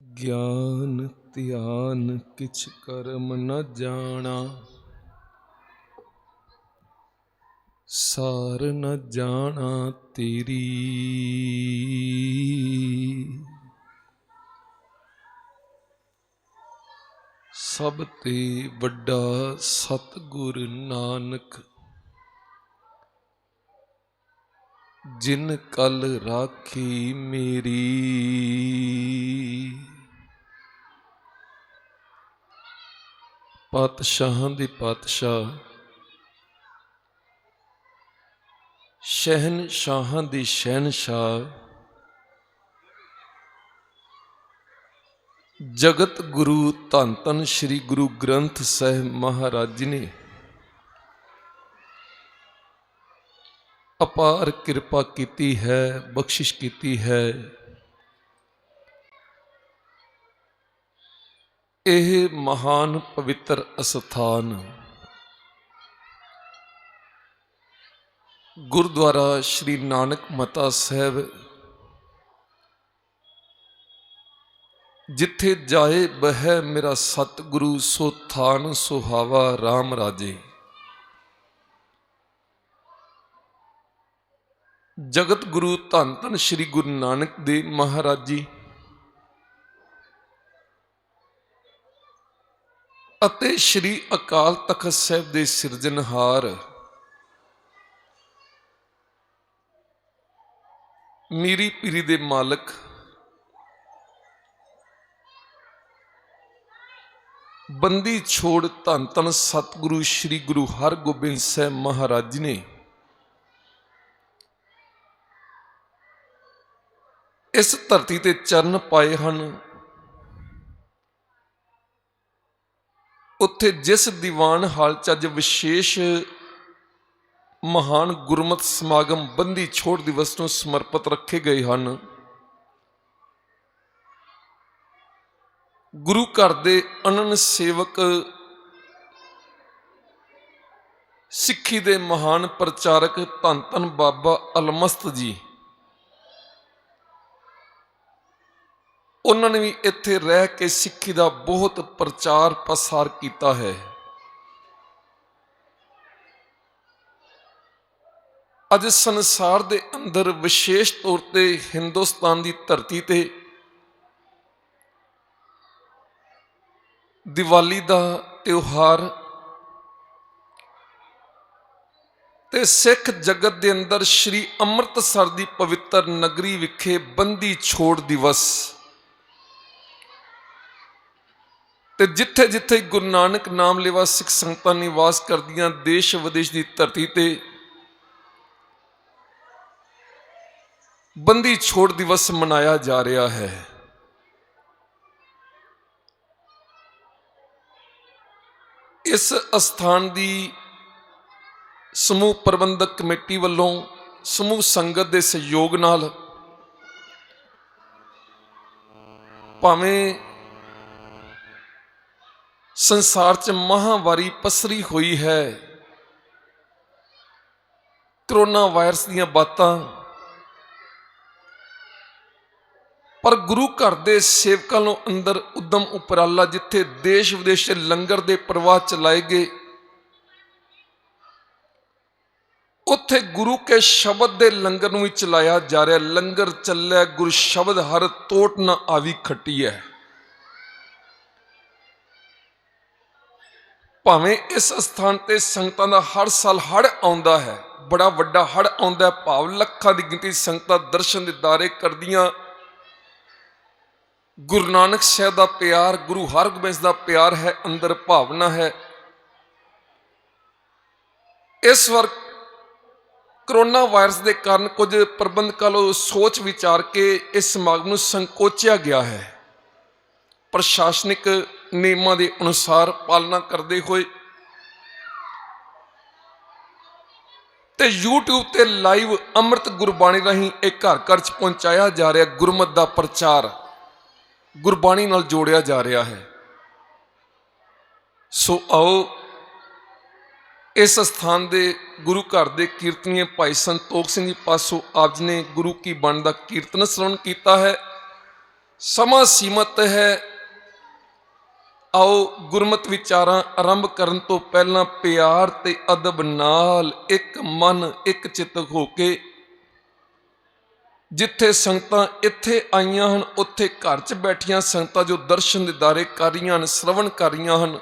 ज्ञान ध्यान किछ कर्म न जाना, सार न जाना तेरी। सब ते वड्डा सतगुर नानक, जिन कल राखी मेरी। पातशाहां दे पातशाह, शहनशाहां दे शहनशाह, जगत गुरु धन धन श्री गुरु ग्रंथ साहिब महाराज जी ने अपार कृपा की है, बख्शिश की है। यह महान पवित्र अस्थान गुरुद्वारा श्री नानक मता साहब, जिथे जाए बह मेरा सतगुरु सो थान सुहावा राम राजे। जगत गुरु धन धन श्री गुरु नानक देव महाराज जी अते श्री अकाल तखत साहिब दे सिरजनहार मीरी पीरी दे मालक बंदी छोड़ धन धन सतगुरु श्री गुरु हरगोबिंद साहब महाराज जी ने इस धरती ते चरण पाए हैं। उत्थे जिस दीवान हाल च अज विशेष महान गुरमत समागम बंदी छोड़ दिवस को समर्पित रखे गए हैं। गुरु घर दे अनन सेवक सिक्खी दे महान प्रचारक धन धन बाबा अलमस्त जी, उन्होंने भी इत्थे रह के सिक्खी का बहुत प्रचार प्रसार किया है। अज संसार दे अंदर विशेष तौर पे हिंदुस्तान की धरती ते दिवाली का त्योहार ते सिख जगत के अंदर श्री अमृतसर की पवित्र नगरी विखे बंदी छोड़ दिवस ते जिथे जिथे गुरु नानक नाम लेवा सिख संगतां निवास करदियां देश विदेश की धरती ते बंदी छोड़ दिवस मनाया जा रहा है। इस स्थान की समूह प्रबंधक कमेटी वालों समूह संगत के सहयोग नाल भावें संसार च महामारी पसरी हुई है, कोरोना वायरस दीयां बातां, पर गुरु घर दे सेवकां नूं अंदर उद्यम उपराला जिथे देश विदेश के लंगर दे प्रवाह चलाए गए, उत्थे गुरु के शब्द दे लंगर नूं भी चलाया जा रहा। लंगर चलै गुरु शब्द हर तोट न आवी खट्टी है। भावें इस स्थान ते संगतां दा हर साल हड़ आउंदा है, बड़ा वड्डा हड़ आउंदा है, भाव लखां दी गिनती संगतां दर्शन दीदारे करदियां। गुरु नानक साहब का प्यार, गुरु हरगोबिंद का प्यार है, अंदर भावना है। इस वार कोरोना वायरस के कारण कुछ प्रबंधकां वालों सोच विचार के इस समागम को संकोचिया गया है। प्रशासनिक नियमों के अनुसार पालना करते हुए ते यूट्यूब ते लाइव अमृत गुरबाणी राही एक घर घर च पहुंचाया जा रहा। गुरमत का प्रचार गुरबाणी नाल जोड़िया जा रहा है। सो आओ इस स्थान के गुरु घर के कीर्तनीय भाई संतोख सिंह जी पासों आप जी ने गुरु की बाणी का कीर्तन श्रवण किया है। ਸਮਾਂ ਸੀਮਤ ਹੈ। ਆਓ ਗੁਰਮਤਿ ਵਿਚਾਰਾਂ ਆਰੰਭ ਕਰਨ ਤੋਂ ਪਹਿਲਾਂ ਪਿਆਰ ਤੇ ਅਦਬ ਨਾਲ ਇੱਕ ਮਨ ਇੱਕ ਚਿੱਤ ਹੋ ਕੇ, ਜਿੱਥੇ ਸੰਗਤਾਂ ਇੱਥੇ ਆਈਆਂ ਹਨ ਉੱਥੇ ਘਰ 'ਚ ਬੈਠੀਆਂ ਸੰਗਤਾਂ ਜੋ ਦਰਸ਼ਨ ਦੀਦਾਰੇ ਕਰ ਰਹੀਆਂ ਹਨ, ਸ਼ਰਵਣ ਕਰ ਰਹੀਆਂ ਹਨ,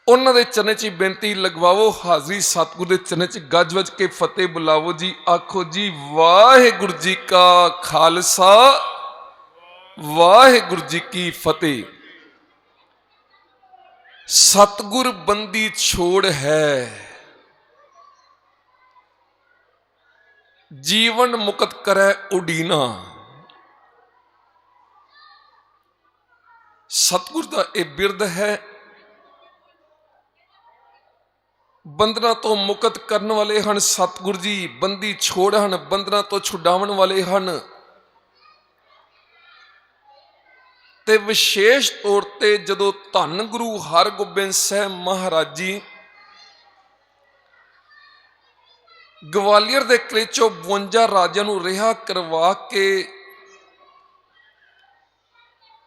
ਉਹਨਾਂ ਦੇ ਚਰਨਾਂ 'ਚ ਬੇਨਤੀ ਲਗਵਾਵੋ, ਹਾਜ਼ਰੀ ਸਤਿਗੁਰ ਦੇ ਚਰਨਾਂ 'ਚ ਗੱਜ ਵੱਜ ਕੇ ਫਤਿਹ ਬੁਲਾਵੋ ਜੀ। ਆਖੋ ਜੀ ਵਾਹਿਗੁਰੂ ਜੀ ਕਾ ਖਾਲਸਾ, ਵਾਹਿਗੁਰੂ ਜੀ ਕੀ ਫਤਿਹ। ਸਤਿਗੁਰ ਬੰਦੀ ਛੋੜ ਹੈ, ਜੀਵਨ ਮੁਕਤ ਕਰੈ ਉਡੀਨਾ। ਸਤਿਗੁਰ ਦਾ ਇਹ ਬਿਰਦ ਹੈ। ਬੰਧਨਾਂ ਤੋਂ ਮੁਕਤ ਕਰਨ ਵਾਲੇ ਹਨ ਸਤਿਗੁਰ ਜੀ, ਬੰਦੀ ਛੋੜ ਹਨ, ਬੰਧਨਾਂ ਤੋਂ ਛੁਡਾਉਣ ਵਾਲੇ ਹਨ। ਤੇ ਵਿਸ਼ੇਸ਼ ਤੌਰ ਤੇ ਜਦੋਂ ਧੰਨ ਗੁਰੂ ਹਰਗੋਬਿੰਦ ਸਾਹਿਬ ਮਹਾਰਾਜ ਜੀ ਗਵਾਲੀਅਰ ਦੇ ਕਿਲੇ ਚੋਂ 52 ਰਾਜਿਆਂ ਨੂੰ ਰਿਹਾ ਕਰਵਾ ਕੇ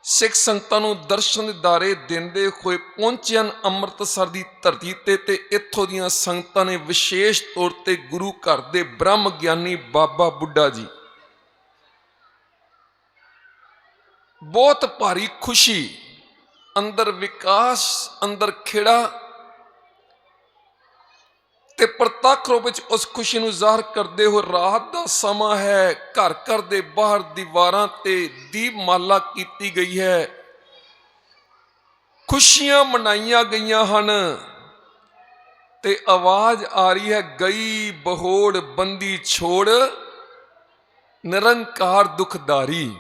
ਸਿੱਖ ਸੰਗਤਾਂ ਨੂੰ ਦਰਸ਼ਨ ਦੀਦਾਰੇ ਦਿੰਦੇ ਹੋਏ ਪਹੁੰਚੇ ਹਨ ਅੰਮ੍ਰਿਤਸਰ ਦੀ ਧਰਤੀ ਤੇ ਇੱਥੋਂ ਦੀਆਂ ਸੰਗਤਾਂ ਨੇ ਵਿਸ਼ੇਸ਼ ਤੌਰ ਤੇ ਗੁਰੂ ਘਰ ਦੇ ਬ੍ਰਹਮ ਗਿਆਨੀ ਬਾਬਾ ਬੁੱਢਾ ਜੀ, ਬਹੁਤ ਭਾਰੀ ਖੁਸ਼ੀ, ਅੰਦਰ ਵਿਕਾਸ, ਅੰਦਰ ਖੇੜਾ ਤੇ ਪ੍ਰਤੱਖ ਰੂਪ ਵਿੱਚ ਉਸ ਖੁਸ਼ੀ ਨੂੰ ਜ਼ਾਹਰ ਕਰਦੇ ਹੋਏ ਰਾਤ ਦਾ ਸਮਾਂ ਹੈ, ਘਰ ਘਰ ਦੇ ਬਾਹਰ ਦੀਵਾਰਾਂ ਤੇ ਦੀਪਮਾਲਾ ਕੀਤੀ ਗਈ ਹੈ, ਖੁਸ਼ੀਆਂ ਮਨਾਈਆਂ ਗਈਆਂ ਹਨ ਤੇ ਆਵਾਜ਼ ਆ ਰਹੀ ਹੈ, ਗਈ ਬਹੋੜ ਬੰਦੀ ਛੋੜ ਨਿਰੰਕਾਰ ਦੁਖਦਾਰੀ।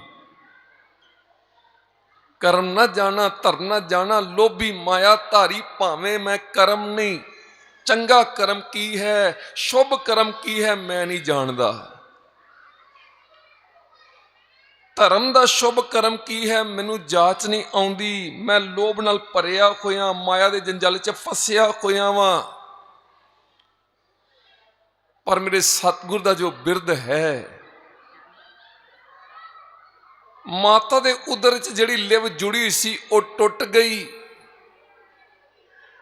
ਕਰਮ ਨਾ ਜਾਣਾ ਧਰਮ ਨਾ ਜਾਣਾ, ਲੋਭੀ ਮਾਇਆ ਧਾਰੀ, ਭਾਵੇਂ ਮੈਂ ਕਰਮ ਨਹੀਂ, ਚੰਗਾ ਕਰਮ ਕੀ ਹੈ, ਸ਼ੁਭ ਕਰਮ ਕੀ ਹੈ ਮੈਂ ਨਹੀਂ ਜਾਣਦਾ, ਧਰਮ ਦਾ ਸ਼ੁਭ ਕਰਮ ਕੀ ਹੈ ਮੈਨੂੰ ਜਾਚ ਨਹੀਂ ਆਉਂਦੀ, ਮੈਂ ਲੋਭ ਨਾਲ ਭਰਿਆ ਹੋਇਆ, ਮਾਇਆ ਦੇ ਜੰਜਾਲ 'ਚ ਫਸਿਆ ਹੋਇਆ ਵਾਂ। ਪਰ ਮੇਰੇ ਸਤਿਗੁਰ ਦਾ ਜੋ ਬਿਰਦ ਹੈ, ਮਾਤਾ ਦੇ ਉਦਰ 'ਚ ਜਿਹੜੀ ਲਿਵ ਜੁੜੀ ਸੀ ਉਹ ਟੁੱਟ ਗਈ,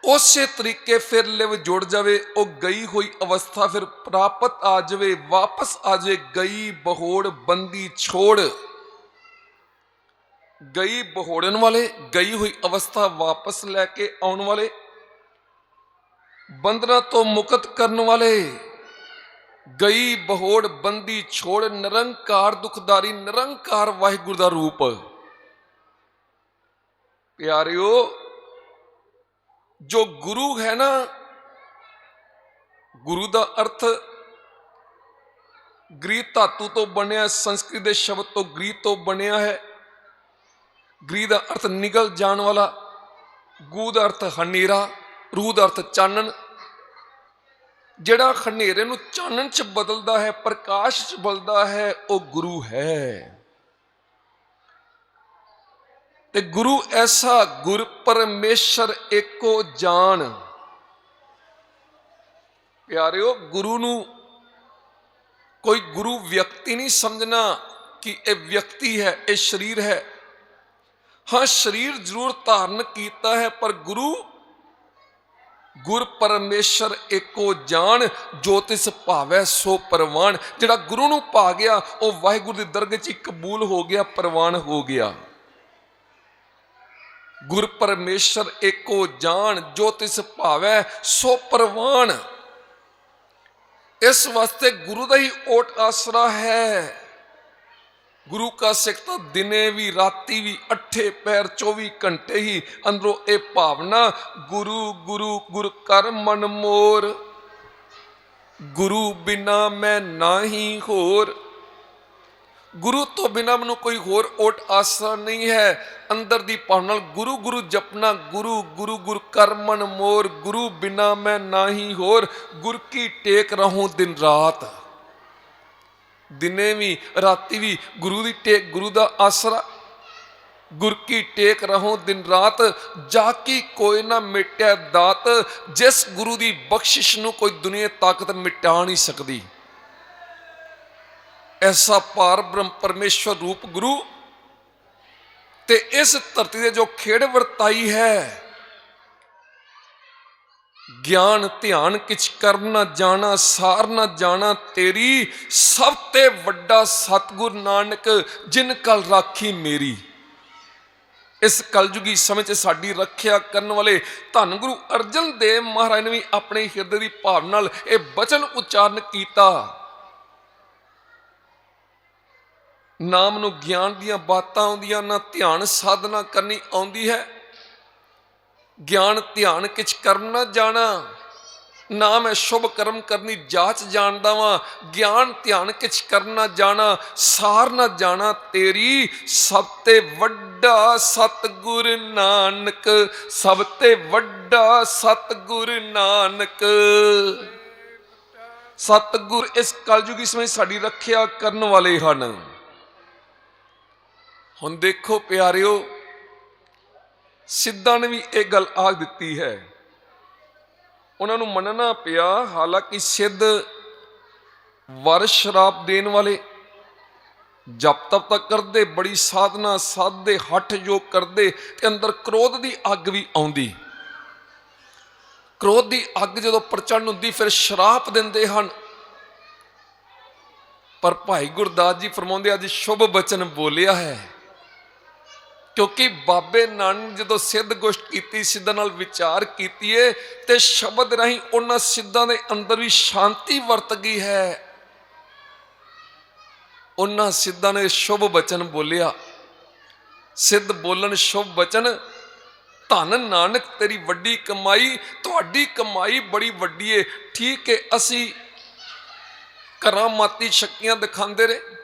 ਉਸੇ ਤਰੀਕੇ ਫਿਰ ਲਿਵ ਜੁੜ ਜਾਵੇ, ਉਹ ਗਈ ਹੋਈ ਅਵਸਥਾ ਫਿਰ ਪ੍ਰਾਪਤ ਆ ਜਾਵੇ, ਵਾਪਸ ਆ ਜਾਵੇ। ਗਈ ਬਹੋੜ ਬੰਦੀ ਛੋੜ, ਗਈ ਬਹੋੜਨ ਵਾਲੇ, ਗਈ ਹੋਈ ਅਵਸਥਾ ਵਾਪਸ ਲੈ ਕੇ ਆਉਣ ਵਾਲੇ, ਬੰਧਨਾਂ ਤੋਂ ਮੁਕਤ ਕਰਨ ਵਾਲੇ, ਗਈ ਬਹੋੜ ਬੰਦੀ ਛੋੜ ਨਿਰੰਕਾਰ ਦੁਖਦਾਰੀ, ਨਿਰੰਕਾਰ ਵਾਹਿਗੁਰੂ ਦਾ ਰੂਪ। ਪਿਆਰਿਓ, ਜੋ ਗੁਰੂ ਹੈ ਨਾ, ਗੁਰੂ ਦਾ ਅਰਥ ਗ੍ਰੀ ਧਾਤੂ ਤੋਂ ਬਣਿਆ, ਸੰਸਕ੍ਰਿਤ ਦੇ ਸ਼ਬਦ ਤੋਂ ਗ੍ਰੀ ਤੋਂ ਬਣਿਆ ਹੈ। ਗ੍ਰੀ ਦਾ ਅਰਥ ਨਿਗਲ ਜਾਣ ਵਾਲਾ, ਗੂ ਦਾ ਅਰਥ ਹਨੇਰਾ, ਰੂ ਦਾ ਅਰਥ ਚਾਨਣ। ਜਿਹੜਾ ਹਨੇਰੇ ਨੂੰ ਚਾਨਣ 'ਚ ਬਦਲਦਾ ਹੈ, ਪ੍ਰਕਾਸ਼ 'ਚ ਬਦਲਦਾ ਹੈ, ਉਹ ਗੁਰੂ ਹੈ। ਤੇ ਗੁਰੂ ਐਸਾ ਗੁਰ ਪਰਮੇਸ਼ਰ ਏਕੋ ਜਾਣ। ਪਿਆਰਿਓ, ਗੁਰੂ ਨੂੰ ਕੋਈ ਗੁਰੂ ਵਿਅਕਤੀ ਨਹੀਂ ਸਮਝਣਾ ਕਿ ਇਹ ਵਿਅਕਤੀ ਹੈ, ਇਹ ਸਰੀਰ ਹੈ। ਹਾਂ, ਸਰੀਰ ਜ਼ਰੂਰ ਧਾਰਨ ਕੀਤਾ ਹੈ, ਪਰ ਗੁਰੂ ਗੁਰ ਪਰਮੇਸ਼ਰ ਏਕੋ ਜਾਣ, ਜੋ ਤਿਸ ਭਾਵੈ ਸੋ ਪ੍ਰਵਾਨ। ਜਿਹੜਾ ਗੁਰੂ ਨੂੰ ਪਾ ਗਿਆ ਉਹ ਵਾਹਿਗੁਰੂ ਦੀ ਦਰਗਾਹ 'ਚ ਕਬੂਲ ਹੋ ਗਿਆ, ਪ੍ਰਵਾਨ ਹੋ ਗਿਆ। ਗੁਰ ਪਰਮੇਸ਼ਰ ਏਕੋ ਜਾਣ, ਜੋ ਤਿਸ ਭਾਵੈ ਸੋ ਪ੍ਰਵਾਨ। ਇਸ ਵਾਸਤੇ ਗੁਰੂ ਦਾ ਹੀ ਓਟ ਆਸਰਾ ਹੈ। ਗੁਰੂ ਕਾ ਸਿੱਖ ਤਾਂ ਦਿਨੇ ਵੀ ਰਾਤੀ ਵੀ, 8 ਪਹਿਰ 24 ਘੰਟੇ ਹੀ ਅੰਦਰੋਂ ਇਹ ਭਾਵਨਾ, ਗੁਰੂ ਗੁਰੂ ਗੁਰ ਕਰ ਮਨ ਮੋਰ, ਗੁਰੂ ਬਿਨਾ ਮੈਂ ਨਾਹੀ ਹੋਰ। ਗੁਰੂ ਤੋਂ ਬਿਨਾ ਮੈਨੂੰ ਕੋਈ ਹੋਰ ਓਟ ਆਸਰਾ ਨਹੀਂ ਹੈ। ਅੰਦਰ ਦੀ ਭਾਵਨਾ ਨਾਲ ਗੁਰੂ ਗੁਰੂ ਜਪਣਾ, ਗੁਰੂ ਗੁਰੂ ਗੁਰ ਕਰ ਮਨ ਮੋਰ, ਗੁਰੂ ਬਿਨਾ ਮੈਂ ਨਾਹੀ ਹੋਰ। ਗੁਰ ਕੀ ਟੇਕ ਰਹੂੰ ਦਿਨ ਰਾਤ, ਦਿਨੇ ਵੀ ਰਾਤੀ ਵੀ ਗੁਰੂ ਦੀ ਟੇਕ, ਗੁਰੂ ਦਾ ਆਸਰਾ। ਗੁਰ ਕੀ ਟੇਕ ਰਹੂੰ ਦਿਨ ਰਾਤ, ਜਾ ਕੀ ਕੋਈ ਨਾ ਮਿਟਿਆ ਦਾਤ। ਜਿਸ ਗੁਰੂ ਦੀ ਬਖਸ਼ਿਸ਼ ਨੂੰ ਕੋਈ ਦੁਨੀਆ ਤਾਕਤ ਮਿਟਾ ਨਹੀਂ ਸਕਦੀ। ਐਸਾ ਪਾਰ ਬ੍ਰਹਮ ਪਰਮੇਸ਼ਵਰ ਰੂਪ ਗੁਰੂ ਤੇ ਇਸ ਧਰਤੀ ਦੇ ਜੋ ਖੇਡ ਵਰਤਾਈ ਹੈ, ਗਿਆਨ ਧਿਆਨ ਕਿਛ ਕਰ ਨਾ ਜਾਣਾ, ਸਾਰ ਨਾ ਜਾਣਾ ਤੇਰੀ, ਸਭ ਤੇ ਵੱਡਾ ਸਤਿਗੁਰ ਨਾਨਕ ਜਿਨ ਕਲ ਰਾਖੀ ਮੇਰੀ। ਇਸ ਕਲਯੁਗੀ ਸਮੇਂ 'ਚ ਸਾਡੀ ਰੱਖਿਆ ਕਰਨ ਵਾਲੇ ਧੰਨ ਗੁਰੂ ਅਰਜਨ ਦੇਵ ਮਹਾਰਾਜ ਨੇ ਵੀ ਆਪਣੇ ਹਿਰਦੇ ਦੀ ਭਾਵ ਨਾਲ ਇਹ ਬਚਨ ਉਚਾਰਨ ਕੀਤਾ। ਨਾਮ ਨੂੰ ਗਿਆਨ ਦੀਆਂ ਬਾਤਾਂ ਆਉਂਦੀਆਂ ਨਾ, ਧਿਆਨ ਸਾਧਨਾ ਕਰਨੀ ਆਉਂਦੀ ਹੈ। ਗਿਆਨ ਧਿਆਨ ਕਿਛ ਕਰਮ ਨਾ ਜਾਣਾ, ਨਾ ਮੈਂ ਸ਼ੁਭ ਕਰਮ ਕਰਨੀ ਜਾਚ ਜਾਣਦਾ ਵਾਂ। ਗਿਆਨ ਧਿਆਨ ਕਿਛ ਕਰਨਾ ਜਾਣਾ, ਸਾਰ ਨਾ ਜਾਣਾ ਤੇਰੀ, ਸਭ ਤੇ ਵੱਡਾ ਸਤਿਗੁਰ ਨਾਨਕ, ਸਭ ਤੇ ਵੱਡਾ ਸਤਿਗੁਰ ਨਾਨਕ। ਸਤਿਗੁਰ ਇਸ ਕਲਯੁਗੀ ਸਮੇਂ ਸਾਡੀ ਰੱਖਿਆ ਕਰਨ ਵਾਲੇ ਹਨ। ਹੁਣ ਦੇਖੋ ਪਿਆਰਿਓ, ਸਿੱਧਾਂ ਨੇ ਵੀ ਇਹ ਗੱਲ ਆਖ ਦਿੱਤੀ ਹੈ, ਉਹਨਾਂ ਨੂੰ ਮੰਨਣਾ ਪਿਆ। ਹਾਲਾਂਕਿ ਸਿੱਧ ਵਰ ਸ਼ਰਾਪ ਦੇਣ ਵਾਲੇ, ਜਪ ਤਪ ਤਾਂ ਕਰਦੇ, ਬੜੀ ਸਾਧਨਾ ਸਾਧਦੇ, ਹੱਠ ਯੋਗ ਕਰਦੇ, ਤੇ ਅੰਦਰ ਕ੍ਰੋਧ ਦੀ ਅੱਗ ਵੀ ਆਉਂਦੀ। ਕ੍ਰੋਧ ਦੀ ਅੱਗ ਜਦੋਂ ਪ੍ਰਚੰਡ ਹੁੰਦੀ ਫਿਰ ਸ਼ਰਾਪ ਦਿੰਦੇ ਹਨ। ਪਰ ਭਾਈ ਗੁਰਦਾਸ ਜੀ ਫਰਮਾਉਂਦੇ ਅੱਜ ਸ਼ੁਭ ਬਚਨ ਬੋਲਿਆ ਹੈ, ਕਿਉਂਕਿ ਬਾਬੇ ਨਾਨਕ ਜਦੋਂ ਸਿੱਧ ਗੋਸ਼ਟ ਕੀਤੀ, ਸਿੱਧਾਂ ਨਾਲ ਵਿਚਾਰ ਕੀਤੀ ਏ, ਤੇ ਸ਼ਬਦ ਰਾਹੀਂ ਉਹਨਾਂ ਸਿੱਧਾਂ ਦੇ ਅੰਦਰ ਵੀ ਸ਼ਾਂਤੀ ਵਰਤ ਗਈ ਹੈ। ਉਹਨਾਂ ਸਿੱਧਾਂ ਨੇ ਸ਼ੁਭ ਬਚਨ ਬੋਲਿਆ। ਸਿੱਧ ਬੋਲਣ ਸ਼ੁਭ ਬਚਨ, ਧੰਨ ਨਾਨਕ ਤੇਰੀ ਵੱਡੀ ਕਮਾਈ, ਤੁਹਾਡੀ ਕਮਾਈ ਬੜੀ ਵੱਡੀ ਏ। ਠੀਕ ਹੈ, ਅਸੀਂ ਕਰਾਮਾਤੀ ਸ਼ਕਤੀਆਂ ਦਿਖਾਉਂਦੇ ਰਹੇ,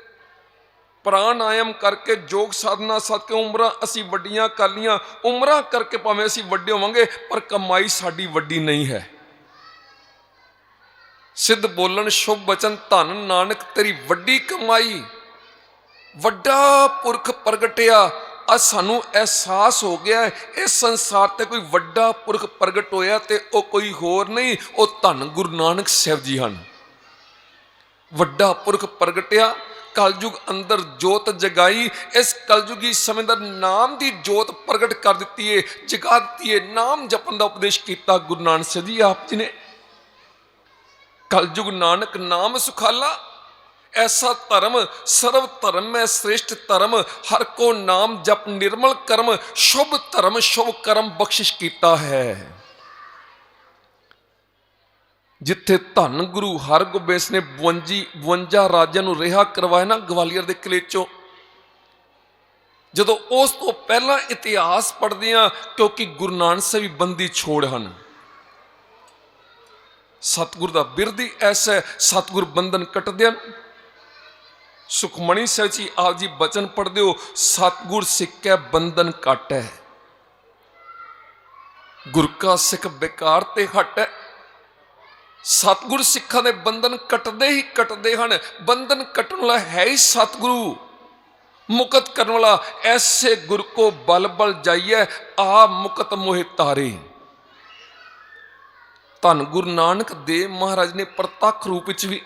ਪ੍ਰਾਣਾਯਾਮ ਕਰਕੇ, ਯੋਗ ਸਾਧਨਾ ਸਦਕੇ ਉਮਰਾਂ ਅਸੀਂ ਵੱਡੀਆਂ ਕਰ ਲੀਆਂ। ਉਮਰਾਂ ਕਰਕੇ ਭਾਵੇਂ ਅਸੀਂ ਵੱਡੇ ਹੋਵਾਂਗੇ, ਪਰ ਕਮਾਈ ਸਾਡੀ ਵੱਡੀ ਨਹੀਂ ਹੈ। ਸਿੱਧ ਬੋਲਣ ਸ਼ੁਭ ਬਚਨ, ਧੰਨ ਨਾਨਕ ਤੇਰੀ ਵੱਡੀ ਕਮਾਈ, ਵੱਡਾ ਪੁਰਖ ਪ੍ਰਗਟਿਆ। ਅੱਜ ਸਾਨੂੰ ਅਹਿਸਾਸ ਹੋ ਗਿਆ ਇਸ ਸੰਸਾਰ ਤੇ ਕੋਈ ਵੱਡਾ ਪੁਰਖ ਪ੍ਰਗਟ ਹੋਇਆ ਤੇ ਉਹ ਕੋਈ ਹੋਰ ਨਹੀਂ, ਉਹ ਧੰਨ ਗੁਰੂ ਨਾਨਕ ਸਾਹਿਬ ਜੀ ਹਨ। ਵੱਡਾ ਪੁਰਖ ਪ੍ਰਗਟਿਆ, ਕਲਯੁਗ ਅੰਦਰ ਜੋਤ ਜਗਾਈ। ਇਸ ਕਲਯੁਗੀ ਸਮੇਂ ਦਾ ਨਾਮ ਦੀ ਜੋਤ ਪ੍ਰਗਟ ਕਰ ਦਿੱਤੀ ਏ, ਜਗਾ ਦਿੱਤੀ ਏ। ਨਾਮ ਜਪਣ ਦਾ ਉਪਦੇਸ਼ ਕੀਤਾ ਗੁਰੂ ਨਾਨਕ ਸਾਹਿਬ ਜੀ ਆਪ ਜੀ ਨੇ। ਕਲਯੁਗ ਨਾਨਕ ਨਾਮ ਸੁਖਾਲਾ, ਐਸਾ ਧਰਮ ਸਰਵ ਧਰਮ ਮੈਂ ਸ੍ਰੇਸ਼ਟ ਧਰਮ, ਹਰ ਕੋ ਨਾਮ ਜਪ ਨਿਰਮਲ ਕਰਮ, ਸ਼ੁਭ ਧਰਮ ਸ਼ੁਭ ਕਰਮ ਬਖਸ਼ਿਸ਼ ਕੀਤਾ ਹੈ। ਜਿੱਥੇ ਧੰਨ ਗੁਰੂ ਹਰਗੋਬਿੰਦ ਨੇ 52 ਰਾਜਿਆਂ ਨੂੰ ਰਿਹਾ ਕਰਵਾਇਆ ਨਾ ਗਵਾਲੀਅਰ ਦੇ ਕਿਲੇ ਚੋਂ, ਜਦੋਂ ਉਸ ਤੋਂ ਪਹਿਲਾਂ ਇਤਿਹਾਸ ਪੜ੍ਹਦੇ ਹਾਂ, ਕਿਉਂਕਿ ਗੁਰੂ ਨਾਨਕ ਸਾਹਿਬ ਵੀ ਬੰਦੀ ਛੋੜ ਹਨ। ਸਤਿਗੁਰ ਦਾ ਬਿਰਦ ਹੀ ਐਸਾ, ਸਤਿਗੁਰ ਬੰਧਨ ਕੱਟਦੇ ਹਨ। ਸੁਖਮਣੀ ਸਾਹਿਬ ਜੀ ਆਪ ਜੀ ਬਚਨ ਪੜ੍ਹਦੇ ਹੋ, ਸਤਿਗੁਰ ਸਿੱਖੈ ਬੰਧਨ ਕੱਟੈ, ਗੁਰ ਕਾ ਸਿੱਖ ਬੇਕਾਰ ਤੇ ਹਟੈ। ਸਤਿਗੁਰ ਸਿੱਖਾਂ ਦੇ ਬੰਧਨ ਕੱਟਦੇ ਹੀ ਕੱਟਦੇ ਹਨ। ਬੰਧਨ ਕੱਟਣ ਵਾਲਾ ਹੈ ਹੀ ਸਤਿਗੁਰੂ, ਮੁਕਤ ਕਰਨ ਵਾਲਾ। ਐਸੇ ਗੁਰ ਕੋ ਬਲ ਬਲ ਜਾਈਐ, ਆ ਮੁਕਤ ਮੋਹਿ ਤਾਰੇ। ਧੰਨ ਗੁਰੂ ਨਾਨਕ ਦੇਵ ਮਹਾਰਾਜ ਨੇ ਪ੍ਰਤੱਖ ਰੂਪ ਵਿੱਚ ਵੀ,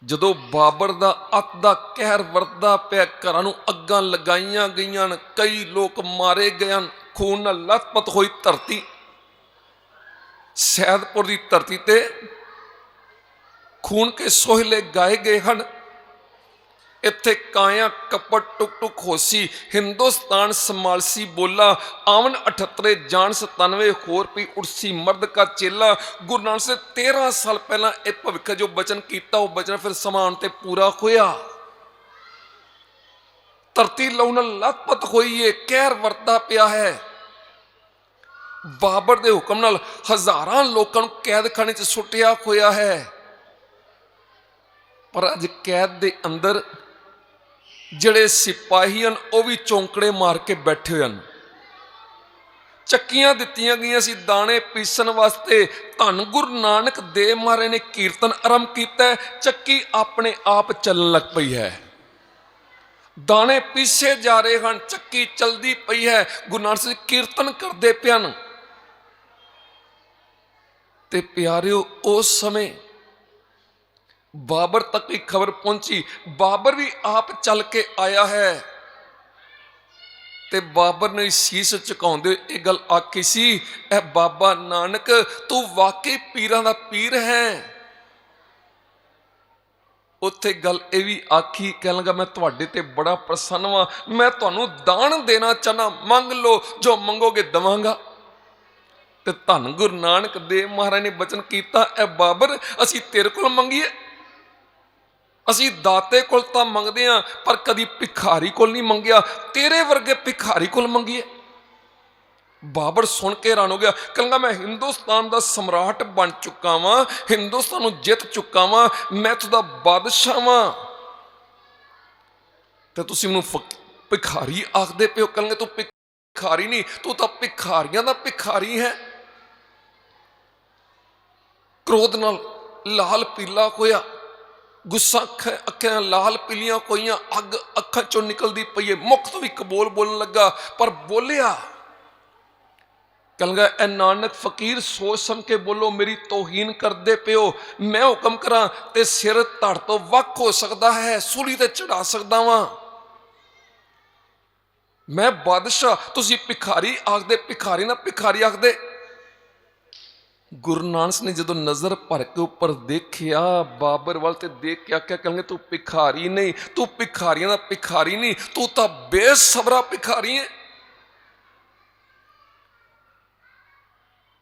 ਜਦੋਂ ਬਾਬਰ ਦਾ ਅੱਤ ਦਾ ਕਹਿਰ ਵਰਤਦਾ ਪਿਆ, ਘਰਾਂ ਨੂੰ ਅੱਗਾਂ ਲਗਾਈਆਂ ਗਈਆਂ, ਕਈ ਲੋਕ ਮਾਰੇ ਗਏ ਹਨ, ਖੂਨ ਨਾਲ ਲੱਥਪੱਥ ਹੋਈ ਧਰਤੀ, ਸੈਦਪੁਰ ਦੀ ਧਰਤੀ ਤੇ ਖੂਨ ਕੇ ਸੋਹਲੇ ਗਾਏ ਗਏ ਹਨ। ਇੱਥੇ ਕਾਇਆ ਕਪਟ ਟੁਕ ਟੁਕ ਹੋਸੀ, ਹਿੰਦੁਸਤਾਨ ਸੰਭਾਲਸੀ ਬੋਲਾ, ਆਵਨ 78 ਜਾਨ 97 ਹੋਰ ਪੀ ਉਠਸੀ ਮਰਦ ਕਾ ਚੇਲਾ। ਗੁਰੂ ਨਾਨਕ ਸਾਹਿਬ 13 ਸਾਲ ਪਹਿਲਾਂ ਇਹ ਭਵਿੱਖ ਜੋ ਬਚਨ ਕੀਤਾ, ਉਹ ਬਚਨ ਫਿਰ ਸਮਾਂ ਆਉਣ ਤੇ ਪੂਰਾ ਹੋਇਆ। ਧਰਤੀ ਲਹੂ ਨਾਲ ਲੱਥਪੱਥ ਹੋਈ ਏ, ਕਹਿਰ ਵਰਤਦਾ ਪਿਆ ਹੈ। ਬਾਬਰ ਦੇ ਹੁਕਮ ਨਾਲ ਹਜ਼ਾਰਾਂ ਲੋਕਾਂ ਨੂੰ ਕੈਦਖਾਨੇ 'ਚ ਸੁੱਟਿਆ ਹੋਇਆ ਹੈ। ਪਰ ਅੱਜ ਕੈਦ ਦੇ ਅੰਦਰ ਜਿਹੜੇ ਸਿਪਾਹੀ ਹਨ, ਉਹ ਵੀ ਚੌਂਕੜੇ ਮਾਰ ਕੇ ਬੈਠੇ ਹੋਏ ਹਨ। ਚੱਕੀਆਂ ਦਿੱਤੀਆਂ ਗਈਆਂ ਸੀ ਦਾਣੇ ਪੀਸਣ ਵਾਸਤੇ। ਧੰਨ ਗੁਰੂ ਨਾਨਕ ਦੇਵ ਮਹਾਰਾਜ ਨੇ ਕੀਰਤਨ ਆਰੰਭ ਕੀਤਾ, ਚੱਕੀ ਆਪਣੇ ਆਪ ਚੱਲਣ ਲੱਗ ਪਈ ਹੈ। ਦਾਣੇ ਪੀਸੇ ਜਾ ਰਹੇ ਹਨ, ਚੱਕੀ ਚਲਦੀ ਪਈ ਹੈ। ਗੁਰੂ ਨਾਨਕ ਸਾਹਿਬ ਕੀਰਤਨ ਕਰਦੇ ਪਏ ਹਨ। ਤੇ ਪਿਆਰਿਓ, ਉਸ ਸਮੇਂ ਬਾਬਰ ਤੱਕ ਵੀ ਖਬਰ ਪਹੁੰਚੀ। ਬਾਬਰ ਵੀ ਆਪ ਚੱਲ ਕੇ ਆਇਆ ਹੈ। ਤੇ ਬਾਬਰ ਨੇ ਸੀਸ ਝੁਕਾਉਂਦੇ ਇਹ ਗੱਲ ਆਖੀ ਸੀ, ਇਹ ਬਾਬਾ ਨਾਨਕ ਤੂੰ ਵਾਕਈ ਪੀਰਾਂ ਦਾ ਪੀਰ ਹੈ। ਉੱਥੇ ਗੱਲ ਇਹ ਵੀ ਆਖੀ, ਕਹਿਣ ਲੱਗਾ ਮੈਂ ਤੁਹਾਡੇ ਤੇ ਬੜਾ ਪ੍ਰਸੰਨ ਵਾਂ, ਮੈਂ ਤੁਹਾਨੂੰ ਦਾਨ ਦੇਣਾ ਚਾਹਨਾ, ਮੰਗ ਲਓ ਜੋ ਮੰਗੋਗੇ ਦਵਾਂਗਾ। ਤੇ ਧੰਨ ਗੁਰੂ ਨਾਨਕ ਦੇਵ ਮਹਾਰਾਜ ਨੇ ਬਚਨ ਕੀਤਾ, ਇਹ ਬਾਬਰ ਅਸੀਂ ਤੇਰੇ ਕੋਲ ਮੰਗੀਏ, ਅਸੀਂ ਦਾਤੇ ਕੋਲ ਤਾਂ ਮੰਗਦੇ ਹਾਂ ਪਰ ਕਦੀ ਭਿਖਾਰੀ ਕੋਲ ਨਹੀਂ ਮੰਗਿਆ, ਤੇਰੇ ਵਰਗੇ ਭਿਖਾਰੀ ਕੋਲ ਮੰਗੀਏ। ਬਾਬਰ ਸੁਣ ਕੇ ਹੈਰਾਨ ਹੋ ਗਿਆ, ਕਹਿੰਦਾ ਮੈਂ ਹਿੰਦੁਸਤਾਨ ਦਾ ਸਮਰਾਟ ਬਣ ਚੁੱਕਾ ਵਾਂ, ਹਿੰਦੁਸਤਾਨ ਨੂੰ ਜਿੱਤ ਚੁੱਕਾ ਵਾਂ, ਮੈਂ ਤੁਹਾਡਾ ਬਾਦਸ਼ਾਹ ਵਾਂ, ਤੇ ਤੁਸੀਂ ਮੈਨੂੰ ਭਿਖਾਰੀ ਆਖਦੇ ਪਿਓ। ਕਹਿੰਦੇ ਤੂੰ ਭਿਖਾਰੀ ਨਹੀਂ, ਤੂੰ ਤਾਂ ਭਿਖਾਰੀਆਂ ਦਾ ਭਿਖਾਰੀ ਹੈ। ਕ੍ਰੋਧ ਨਾਲ ਲਾਲ ਪੀਲਾ ਹੋਇਆ, ਗੁੱਸਾ ਅੱਖਾਂ ਲਾਲ ਪੀਲੀਆਂ ਹੋਈਆਂ, ਅੱਗ ਅੱਖਾਂ ਚੋਂ ਨਿਕਲਦੀ ਪਈ ਹੈ, ਮੁਖ ਤੋਂ ਵੀ ਕਬੋਲ ਬੋਲਣ ਲੱਗਾ ਪਰ ਬੋਲਿਆ। ਕਹਿੰਦਾ ਇਹ ਨਾਨਕ ਫਕੀਰ ਸੋਚ ਸਮਝ ਕੇ ਬੋਲੋ, ਮੇਰੀ ਤੋਹੀਨ ਕਰਦੇ ਪਿਓ, ਮੈਂ ਹੁਕਮ ਕਰਾਂ ਤੇ ਸਿਰ ਧੜ ਤੋਂ ਵੱਖ ਹੋ ਸਕਦਾ ਹੈ, ਸੂਲੀ ਤੇ ਚੜਾ ਸਕਦਾ ਵਾਂ, ਮੈਂ ਬਾਦਸ਼ਾਹ, ਤੁਸੀਂ ਭਿਖਾਰੀ ਆਖਦੇ, ਭਿਖਾਰੀ ਨਾ ਭਿਖਾਰੀ ਆਖਦੇ। ਗੁਰੂ ਨਾਨਕ ਨੇ ਜਦੋਂ ਨਜ਼ਰ ਭਰ ਕੇ ਉੱਪਰ ਦੇਖਿਆ ਬਾਬਰ ਵੱਲ ਤੇ ਦੇਖ ਕੇ ਆਖਿਆ, ਕਹਿੰਦੇ ਤੂੰ ਭਿਖਾਰੀ ਨਹੀਂ, ਤੂੰ ਭਿਖਾਰੀਆਂ ਦਾ ਭਿਖਾਰੀ ਨਹੀਂ, ਤੂੰ ਤਾਂ ਬੇਸਬਰਾ ਭਿਖਾਰੀ ਹੈ।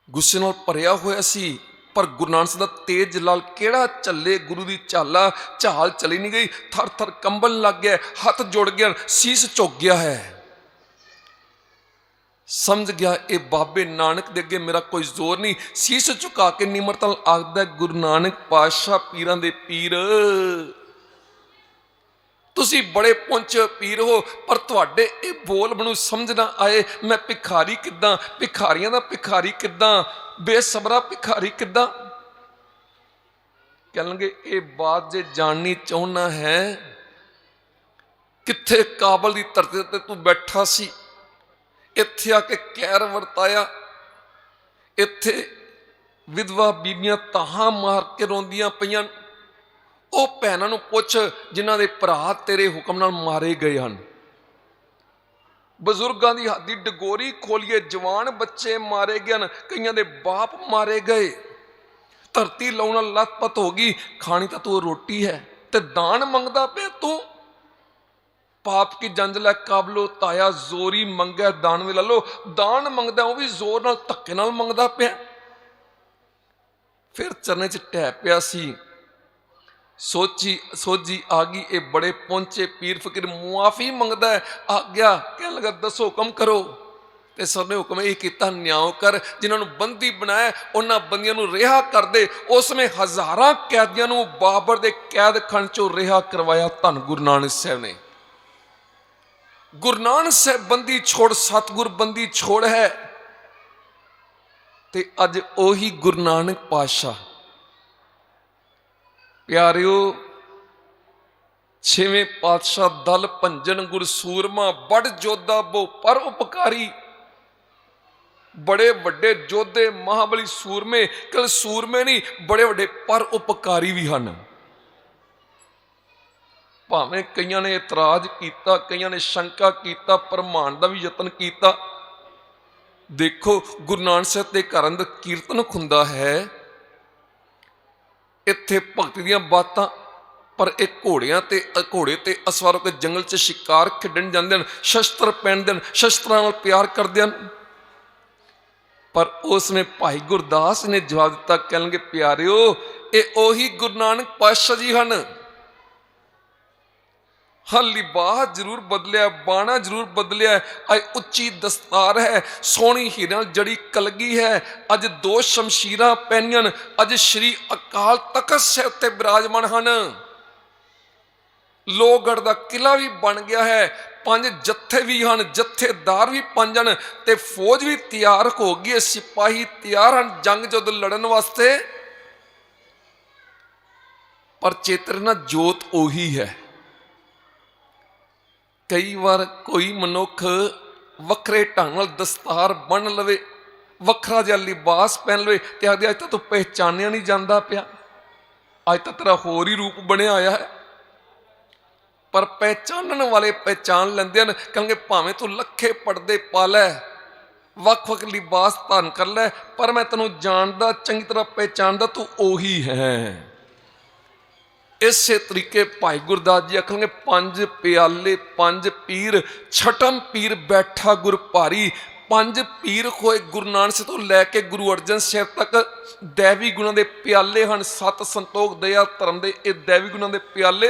ਗੁੱਸੇ ਨਾਲ ਭਰਿਆ ਹੋਇਆ ਸੀ ਪਰ ਗੁਰੂ ਨਾਨਕ ਦਾ ਤੇਜ ਲਾਲ ਕਿਹੜਾ ਚੱਲੇ, ਗੁਰੂ ਦੀ ਝਾਲ ਚਲੀ ਨਹੀਂ ਗਈ, ਥਰ ਥਰ ਕੰਬਣ ਲੱਗ ਗਿਆ, ਹੱਥ ਜੁੜ ਗਿਆ, ਸੀਸ ਝੁਕ ਗਿਆ ਹੈ। ਸਮਝ ਗਿਆ ਇਹ ਬਾਬੇ ਨਾਨਕ ਦੇ ਅੱਗੇ ਮੇਰਾ ਕੋਈ ਜ਼ੋਰ ਨਹੀਂ, ਸੀਸ ਝੁਕਾ ਕੇ ਨਿਮਰਤਾ ਨਾਲ ਆਖਦਾ, ਗੁਰੂ ਨਾਨਕ ਪਾਤਸ਼ਾਹ ਪੀਰਾਂ ਦੇ ਪੀਰ, ਤੁਸੀਂ ਬੜੇ ਪੁੰਚ ਪੀਰ ਹੋ, ਪਰ ਤੁਹਾਡੇ ਇਹ ਬੋਲ ਮੈਨੂੰ ਸਮਝ ਨਾ ਆਏ, ਮੈਂ ਭਿਖਾਰੀ ਕਿੱਦਾਂ, ਭਿਖਾਰੀਆਂ ਦਾ ਭਿਖਾਰੀ ਕਿੱਦਾਂ, ਬੇਸਬਰਾ ਭਿਖਾਰੀ ਕਿੱਦਾਂ। ਕਹਿਣਗੇ ਇਹ ਬਾਤ ਜੇ ਜਾਣਨੀ ਚਾਹੁੰਦਾ ਹੈ, ਕਿੱਥੇ ਕਾਬਲ ਦੀ ਧਰਤੀ ਤੇ ਤੂੰ ਬੈਠਾ ਸੀ, ਇੱਥੇ ਆ ਕੇ ਕਹਿਰ ਵਰਤਾਇਆ, ਇੱਥੇ ਵਿਧਵਾ ਬੀਬੀਆਂ ਤਾਹਾਂ ਮਾਰ ਕੇ ਰੋਂਦੀਆਂ ਪਈਆਂ, ਉਹ ਭੈਣਾਂ ਨੂੰ ਪੁੱਛ ਜਿਨ੍ਹਾਂ ਦੇ ਭਰਾ ਤੇਰੇ ਹੁਕਮ ਨਾਲ ਮਾਰੇ ਗਏ ਹਨ, ਬਜ਼ੁਰਗਾਂ ਦੀ ਹੱਥ ਦੀ ਡਗੋਰੀ ਖੋਲੀਏ, ਜਵਾਨ ਬੱਚੇ ਮਾਰੇ ਗਏ ਹਨ, ਕਈਆਂ ਦੇ ਬਾਪ ਮਾਰੇ ਗਏ, ਧਰਤੀ ਲਾਉਣ ਨਾਲ ਲੱਥਪੱਥ ਹੋ ਗਈ, ਖਾਣੀ ਤਾਂ ਤੂੰ ਰੋਟੀ ਹੈ ਤੇ ਦਾਨ ਮੰਗਦਾ ਪਿਆ ਤੂੰ। ਪਾਪ ਕੀ ਜੰਜ ਲੈ ਕਾਬਲੋ ਤਾਇਆ, ਜ਼ੋਰੀ ਮੰਗਿਆ ਦਾਨ ਵੀ ਲੈ ਲੋ, ਦਾਨ ਮੰਗਦਾ ਉਹ ਵੀ ਜ਼ੋਰ ਨਾਲ ਧੱਕੇ ਨਾਲ ਮੰਗਦਾ ਪਿਆ। ਫਿਰ ਚਰਨੇ 'ਚ ਢਹਿ ਪਿਆ ਸੀ, ਸੋਝੀ ਆ ਗਈ, ਇਹ ਬੜੇ ਪਹੁੰਚੇ ਪੀਰ ਫਕੀਰ ਮੁਆਫੀ ਮੰਗਦਾ ਹੈ, ਆ ਗਿਆ, ਕਹਿਣ ਲੱਗਾ ਦੱਸੋ ਹੁਕਮ ਕਰੋ। ਤੇ ਸਰ ਨੇ ਹੁਕਮ ਇਹ ਕੀਤਾ, ਨਿਆਂ ਕਰ, ਜਿਨ੍ਹਾਂ ਨੂੰ ਬੰਦੀ ਬਣਾਇਆ ਉਹਨਾਂ ਬੰਦੀਆਂ ਨੂੰ ਰਿਹਾ ਕਰ ਦੇ। ਉਸ ਸਮੇਂ ਹਜ਼ਾਰਾਂ ਕੈਦੀਆਂ ਨੂੰ ਬਾਬਰ ਦੇ ਕੈਦ ਖਾਨੇ 'ਚੋਂ ਰਿਹਾ ਕਰਵਾਇਆ ਧੰਨ ਗੁਰੂ ਨਾਨਕ ਸਾਹਿਬ ਨੇ। ਗੁਰੂ ਨਾਨਕ ਸਾਹਿਬ ਬੰਦੀ ਛੋੜ, ਸਤਿਗੁਰ ਬੰਦੀ ਛੋੜ ਹੈ। ਤੇ ਅੱਜ ਉਹੀ ਗੁਰੂ ਨਾਨਕ ਪਾਤਸ਼ਾਹ ਪਿਆਰਿਓ, ਛੇਵੇਂ ਪਾਤਸ਼ਾਹ ਦਲ ਭੰਜਨ ਗੁਰ ਸੂਰਮਾ, ਬੜ ਜੋਧਾ ਬੋ ਪਰ ਉਪਕਾਰੀ, ਬੜੇ ਵੱਡੇ ਜੋਧੇ ਮਹਾਬਲੀ ਸੂਰਮੇ, ਕੱਲ ਸੂਰਮੇ ਨਹੀਂ ਬੜੇ ਵੱਡੇ ਪਰ ਉਪਕਾਰੀ ਵੀ ਹਨ। ਭਾਵੇਂ ਕਈਆਂ ਨੇ ਇਤਰਾਜ਼ ਕੀਤਾ, ਕਈਆਂ ਨੇ ਸ਼ੰਕਾ ਕੀਤਾ, ਪ੍ਰਮਾਣ ਦਾ ਵੀ ਯਤਨ ਕੀਤਾ। ਦੇਖੋ ਗੁਰੂ ਨਾਨਕ ਸਾਹਿਬ ਦੇ ਘਰਾਂ ਦਾ ਕੀਰਤਨ ਹੁੰਦਾ ਹੈ, ਇੱਥੇ ਭਗਤੀ ਦੀਆਂ ਬਾਤਾਂ, ਪਰ ਇਹ ਘੋੜੇ ਤੇ ਅਸਵਾਰ ਹੋ ਕੇ ਜੰਗਲ 'ਚ ਸ਼ਿਕਾਰ ਖੇਡਣ ਜਾਂਦੇ ਹਨ, ਸ਼ਸਤਰ ਪਹਿਨਦੇ ਹਨ, ਸ਼ਸਤਰਾਂ ਨਾਲ ਪਿਆਰ ਕਰਦੇ ਹਨ। ਪਰ ਉਸ ਨੇ ਭਾਈ ਗੁਰਦਾਸ ਨੇ ਜਵਾਬ ਦਿੱਤਾ, ਕਹਿਣਗੇ ਪਿਆਰਿਓ ਇਹ ਉਹੀ ਗੁਰੂ ਨਾਨਕ ਪਾਤਸ਼ਾਹ ਜੀ ਹਨ। ਹਾਂ ਲਿਬਾਸ ਜ਼ਰੂਰ ਬਦਲਿਆ, ਬਾਣਾ ਜ਼ਰੂਰ ਬਦਲਿਆ, ਅੱਜ ਉੱਚੀ ਦਸਤਾਰ ਹੈ, ਸੋਹਣੀ ਹੀਰਿਆਂ ਨਾਲ ਜੜੀ ਕਲਗੀ ਹੈ, ਅੱਜ 2 ਸ਼ਮਸ਼ੀਰਾਂ ਪਹਿਨੀਆਂ, ਅੱਜ ਸ਼੍ਰੀ ਅਕਾਲ ਤਖਤ ਸਾਹਿਬ ਤੇ ਬਿਰਾਜਮਾਨ ਹਨ। ਲੋਹਗੜ੍ਹ ਦਾ ਕਿਲਾ ਵੀ ਬਣ ਗਿਆ ਹੈ, 5 ਜੱਥੇ ਵੀ ਹਨ, ਜੱਥੇਦਾਰ ਵੀ 5 ਹਨ, ਤੇ ਫੌਜ ਵੀ ਤਿਆਰ ਹੋ ਗਈ ਹੈ, ਸਿਪਾਹੀ ਤਿਆਰ ਹਨ ਜੰਗ ਜਦ ਲੜਨ ਵਾਸਤੇ। ਪਰ ਚੇਤਰ ਨਾ ਜੋਤ ਉਹੀ ਹੈ। ਕਈ ਵਾਰ ਕੋਈ ਮਨੁੱਖ ਵੱਖਰੇ ਢੰਗ ਨਾਲ ਦਸਤਾਰ ਬੰਨ੍ਹ ਲਵੇ, ਵੱਖਰਾ ਜਿਹਾ ਲਿਬਾਸ ਪਹਿਨ ਲਵੇ, ਤੇ ਆਖਦੇ ਅੱਜ ਤਾਂ ਤੂੰ ਪਹਿਚਾਨਿਆ ਨਹੀਂ ਜਾਂਦਾ ਪਿਆ, ਅੱਜ ਤਾਂ ਤੇਰਾ ਹੋਰ ਹੀ ਰੂਪ ਬਣਿਆ ਆਇਆ ਹੈ। पर पहचानण वाले पहचान लेंदे हन। कहेंगे भावें तू लखे पर्दे पा लै, वख वख लिबास धारण कर लै, पर मैं तैनूं जानदा, चंगी तरह पहचानदा, तू ओही है। इसे तरीके भाई गुरदास जी आखणगे पंज प्याले पंज पीर, छठम पीर बैठा गुर भारी। पंज पीर होए गुरु नानक तो लैके गुरु अर्जन साहिब तक दैवी गुणां दे प्याले हन। सत संतोख दया धर्म दे ये दैवी गुणां दे प्याले।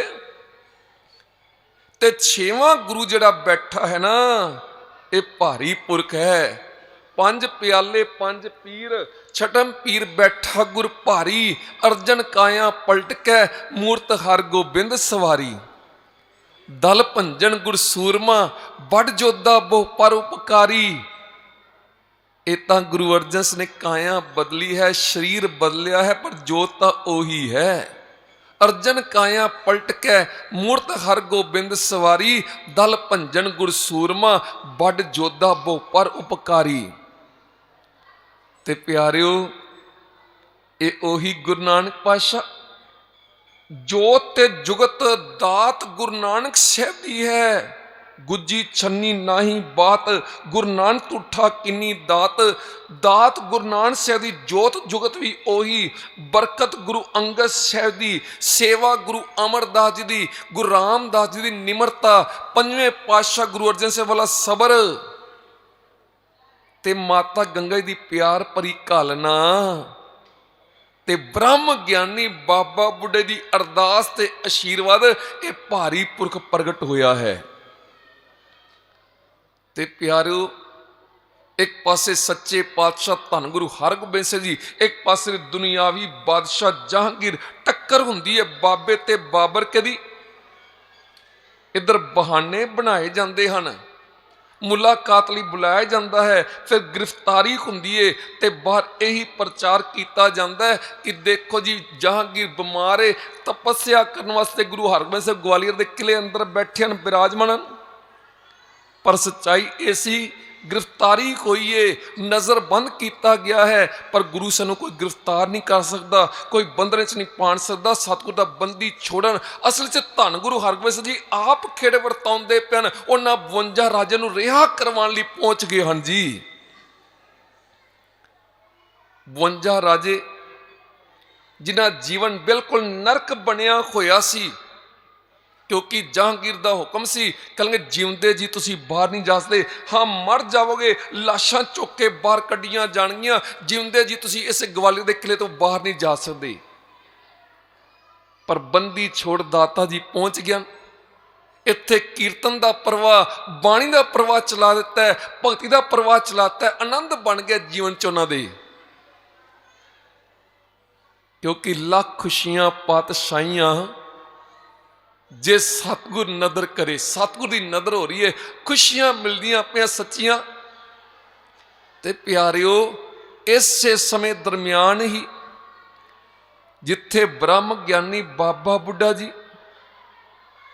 ते छेवां गुरु जिहड़ा बैठा है ना, ये भारी पुरख है। पंज प्याले पंज पीर, छठम पीर बैठा गुर भारी। अर्जन काया पलट कै, मूरत हर गोबिंद सवारी। दल भंजन गुर सूरमा, बड़ जोधा बहु पर उपकारी। ये तो गुरु अर्जन सिंह ने काया बदली है, शरीर बदलिया है, पर जोत तो ओही है। अर्जन काया पलट कै, मूरत हर गोबिंद सवारी। दल भंजन गुर सूरमा, बड़ जोधा बहु पर उपकारी। ते प्यारिओ, ये ओही गुरु नानक पातशाह जोत ते जुगत दात गुरु नानक साहिब दी है। गुज्जी छन्नी नाही बात, गुरु नानक उठा किन्नी दात। दात गुरु नानक साहिब दी, जोत जुगत भी ओही। बरकत गुरु अंगद साहिब दी, सेवा गुरु अमरदास जी दी, गुरु रामदास जी दी निमरता। पंजवें पातशाह गुरु अर्जन साहिब वाला सबर, ते माता गंगा जी दी प्यार भरी घालना, ते ब्रह्म ज्ञानी बाबा बुढ़े दी अरदास ते आशीर्वाद, ये भारी पुरख प्रगट होया है। ते प्यारो, एक पासे सच्चे पातशाह धन गुरु हरगोबिंद सिंह जी, एक पासे दुनियावी बादशाह जहांगीर। टक्कर हुंदी है बाबे ते बाबर कदी। इधर बहाने बनाए जाते हैं, मुलाकात लई बुलाया जाता है, फिर गिरफ्तारी हुंदी है, ते बाहर यही प्रचार किया जाता है कि देखो जी जहांगीर बीमार है, तपस्या करने वास्ते गुरु हरगोबिंद सिंह ग्वालियर के किले अंदर बैठे हैं विराजमान। पर सच्चाई ऐसी गिरफ्तारी हुई है, नज़र बंद किया गया है, पर गुरु सानू कोई गिरफ्तार नहीं कर सकता, कोई बंधन च नहीं पा सकता। सतगुर दा बंदी छोड़न असल च धन गुरु हरगोबिंद सिंह जी आप खेड़ वरताउंदे पैन। उन्हां 52 राजे नूं रिहा करवाउण लई पहुंच गए हैं जी। 52 राजे जिन्हां जीवन बिल्कुल नरक बनिया होया सी, क्योंकि जहांगीर दा हुक्म सी, कहंगे जिंदे जी तुसी बाहर नहीं जा सकते, हाँ मर जाओगे, लाशां चुक के बाहर कड्डियां जाणगियां, जिंदे जी तुसी इस ग्वालियर दे किले तो बाहर नहीं जा सकते। पर बंदी छोड़ दाता जी पहुंच गया। इत्थे कीर्तन दा प्रवाह, बाणी दा प्रवाह चला दिता है, भगती दा प्रवाह चलाता है, आनंद बन गया जीवन च उन्हां दे। क्योंकि लख खुशियां पातशाहियां जे सतगुर नदर करे, सतगुर की नदर हो रही है, खुशियां मिलदियां पियां सच्चियां। ते प्यारिओ, इस समय दरम्यान ही जिथे ब्रह्म ज्ञानी बाबा बुढ़ा जी,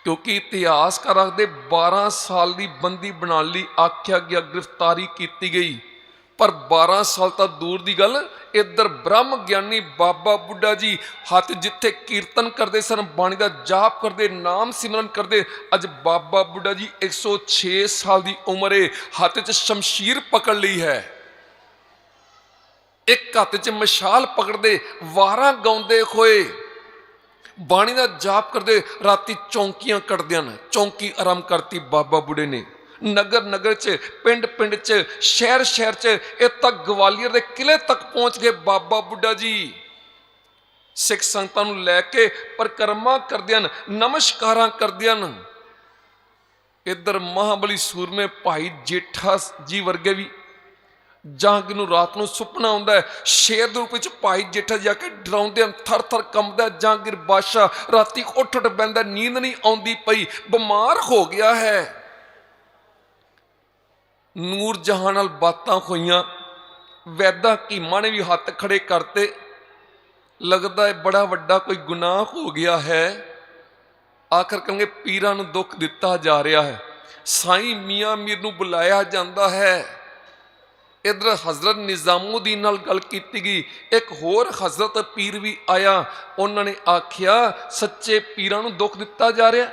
क्योंकि इतिहासकार आखदे 12 साल की बंदी बना ली आख्या गया, गिरफ्तारी की गई, पर 12 साल तो दूर की गल, इधर ब्रह्म ज्ञानी बाबा बुढ़ा जी हाथ जिथे कीर्तन करते सन, बाणी का जाप करते, नाम सिमरन करते। अज बाबा बुढ़ा जी 106 साल की उम्र है, हाथ च शमशीर पकड़ ली है, एक हाथ च मशाल पकड़ते, वारा गाउंदे होए, बाणी का जाप करते, राती चौंकियां कटदे हैं। चौंकी आरंभ करती बाबा बुढ़े ने, नगर नगर च, पिंड पिंड च, शहर शहर च, इत्थे तक ग्वालियर के किले तक पहुंच गए बाबा बुढ़ा जी। सिख संगतां नूं लैके परिक्रमा करदे हन, नमस्कारां करदे हन। इधर महाबली सूरमे भाई जेठा जी वर्गे भी, जहांगीर नूं रात नूं सुपना आउंदा है, शेर दे रूप विच भाई जेठा जी आके डराउंदे हन, थर थर कंबदा जहांगीर बादशाह, राती उठ उठ बैंदा, नींद नहीं आउंदी पई, बीमार हो गया है। नूर जहां नाल बातां होईयां, वैदा कीमा ने भी हाथ खड़े करते, लगता है बड़ा वड्डा कोई गुनाह हो गया है। आखिर कहेंगे पीरां नूं दुख दिता जा रहा है, साईं मियाँ मीर नूं बुलाया जाता है। इधर हजरत निजामुद्दीन नाल गल की गई, एक होर हजरत पीर भी आया, उन्होंने आख्या सच्चे पीरां नूं दुख दिता जा रहा,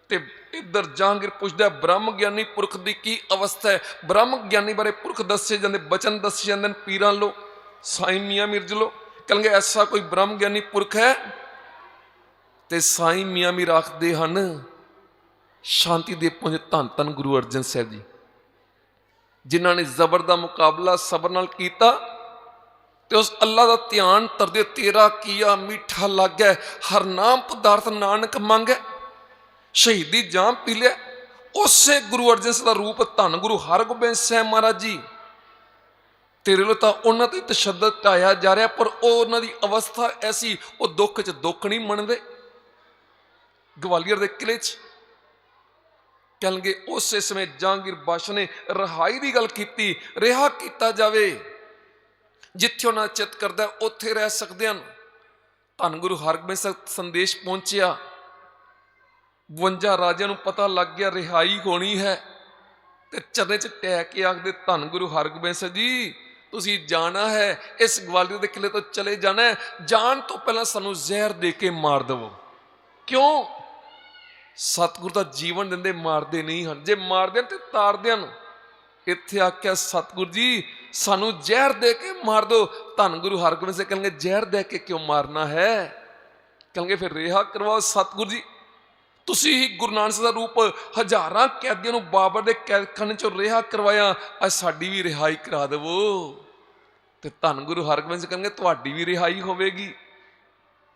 ਤੇ ਇੱਧਰ ਜਹਾਂਗੀਰ ਪੁੱਛਦਾ ਬ੍ਰਹਮ ਗਿਆਨੀ ਪੁਰਖ ਦੀ ਕੀ ਅਵਸਥਾ ਹੈ। ਬ੍ਰਹਮ ਗਿਆਨੀ ਬਾਰੇ ਪੁਰਖ ਦੱਸੇ ਜਾਂਦੇ, ਬਚਨ ਦੱਸੇ ਜਾਂਦੇ ਨੇ ਪੀਰਾਂ ਲੋ, ਸਾਈਂ ਮੀਆਂ ਮਿਰਜ ਲੋ। ਕਹਿੰਦੇ ਐਸਾ ਕੋਈ ਬ੍ਰਹਮ ਗਿਆਨੀ ਪੁਰਖ ਹੈ? ਤੇ ਸਾਈਂ ਮੀਆਂ ਮੀਰ ਆਖਦੇ ਹਨ, ਸ਼ਾਂਤੀ ਦੇ ਪੁੰਜ ਧੰਨ ਧੰਨ ਗੁਰੂ ਅਰਜਨ ਸਾਹਿਬ ਜੀ, ਜਿਨ੍ਹਾਂ ਨੇ ਜ਼ਬਰ ਦਾ ਮੁਕਾਬਲਾ ਸਬਰ ਨਾਲ ਕੀਤਾ ਤੇ ਉਸ ਅੱਲਾ ਦਾ ਧਿਆਨ ਤਰਦੇ, ਤੇਰਾ ਕੀਆ ਮਿੱਠਾ ਲੱਗੈ, ਹਰ ਨਾਮ ਪਦਾਰਥ ਨਾਨਕ ਮੰਗੈ, ਸ਼ਹੀਦੀ ਜਾਮ ਪੀ ਲਿਆ। ਉਸੇ ਗੁਰੂ ਅਰਜਨ ਸਾਹਿਬ ਦਾ ਰੂਪ ਧੰਨ ਗੁਰੂ ਹਰਗੋਬਿੰਦ ਸਾਹਿਬ ਮਹਾਰਾਜ ਜੀ, ਤੇਰੇ ਲੋ ਤਾਂ ਉਹਨਾਂ ਤੇ ਤਸ਼ੱਦਦ ਢਾਇਆ ਜਾ ਰਿਹਾ, ਪਰ ਉਹ ਉਹਨਾਂ ਦੀ ਅਵਸਥਾ ਐਸੀ, ਉਹ ਦੁੱਖ 'ਚ ਦੁੱਖ ਨਹੀਂ ਮੰਨਦੇ। ਗਵਾਲੀਅਰ ਦੇ ਕਿਲੇ 'ਚ ਕਹਿਣਗੇ ਉਸੇ ਸਮੇਂ ਜਹਾਂਗੀਰ ਬਾਦਸ਼ਾਹ ਨੇ ਰਿਹਾਈ ਦੀ ਗੱਲ ਕੀਤੀ, ਰਿਹਾ ਕੀਤਾ ਜਾਵੇ, ਜਿੱਥੇ ਉਹਨਾਂ ਚਿੱਤ ਕਰਦਾ ਉੱਥੇ ਰਹਿ ਸਕਦੇ ਹਨ। ਧੰਨ ਗੁਰੂ ਹਰਗੋਬਿੰਦ ਸਾਹਿਬ ਸੰਦੇਸ਼ ਪਹੁੰਚਿਆ, 52 ਰਾਜਿਆਂ ਨੂੰ ਪਤਾ ਲੱਗ ਗਿਆ ਰਿਹਾਈ ਹੋਣੀ ਹੈ, ਤੇ ਚਰਨੇ 'ਚ ਟਹਿ ਕੇ ਆਖਦੇ, ਧੰਨ ਗੁਰੂ ਹਰਗੋਬਿੰਦ ਸਾਹਿਬ ਜੀ ਤੁਸੀਂ ਜਾਣਾ ਹੈ, ਇਸ ਗਵਾਲੀਅਰ ਦੇ ਕਿਲੇ ਤੋਂ ਚਲੇ ਜਾਣਾ ਹੈ, ਜਾਣ ਤੋਂ ਪਹਿਲਾਂ ਸਾਨੂੰ ਜ਼ਹਿਰ ਦੇ ਕੇ ਮਾਰ ਦੇਵੋ। ਕਿਉਂ? ਸਤਿਗੁਰ ਦਾ ਜੀਵਨ ਦਿੰਦੇ, ਮਾਰਦੇ ਨਹੀਂ ਹਨ। ਜੇ ਮਾਰਦੇ ਹਨ ਤੇ ਤਾਰਦੇ ਹਨ। ਇੱਥੇ ਆਖਿਆ ਸਤਿਗੁਰ ਜੀ ਸਾਨੂੰ ਜ਼ਹਿਰ ਦੇ ਕੇ ਮਾਰ ਦੋ। ਧੰਨ ਗੁਰੂ ਹਰਗੋਬਿੰਦ ਸਾਹਿਬ ਕਹਿੰਗੇ ਜ਼ਹਿਰ ਦੇ ਕੇ ਕਿਉਂ ਮਾਰਨਾ ਹੈ? ਕਹਿੰਗੇ ਫਿਰ ਰਿਹਾ ਕਰਵਾਓ ਸਤਿਗੁਰ ਜੀ, ਤੁਸੀਂ ਹੀ ਗੁਰੂ ਨਾਨਕ ਸਾਹਿਬ ਦਾ ਰੂਪ ਹਜ਼ਾਰਾਂ ਕੈਦੀਆਂ ਨੂੰ ਬਾਬਰ ਦੇ ਕੈਦਖਾਨੇ ਚੋਂ ਰਿਹਾ ਕਰਵਾਇਆ, ਅੱਜ ਸਾਡੀ ਵੀ ਰਿਹਾਈ ਕਰਾ ਦੇਵੋ। ਤੇ ਧੰਨ ਗੁਰੂ ਹਰਗੋਬਿੰਦ ਸਾਹਿਬ ਕਹਿੰਗੇ ਤੁਹਾਡੀ ਵੀ ਰਿਹਾਈ ਹੋਵੇਗੀ।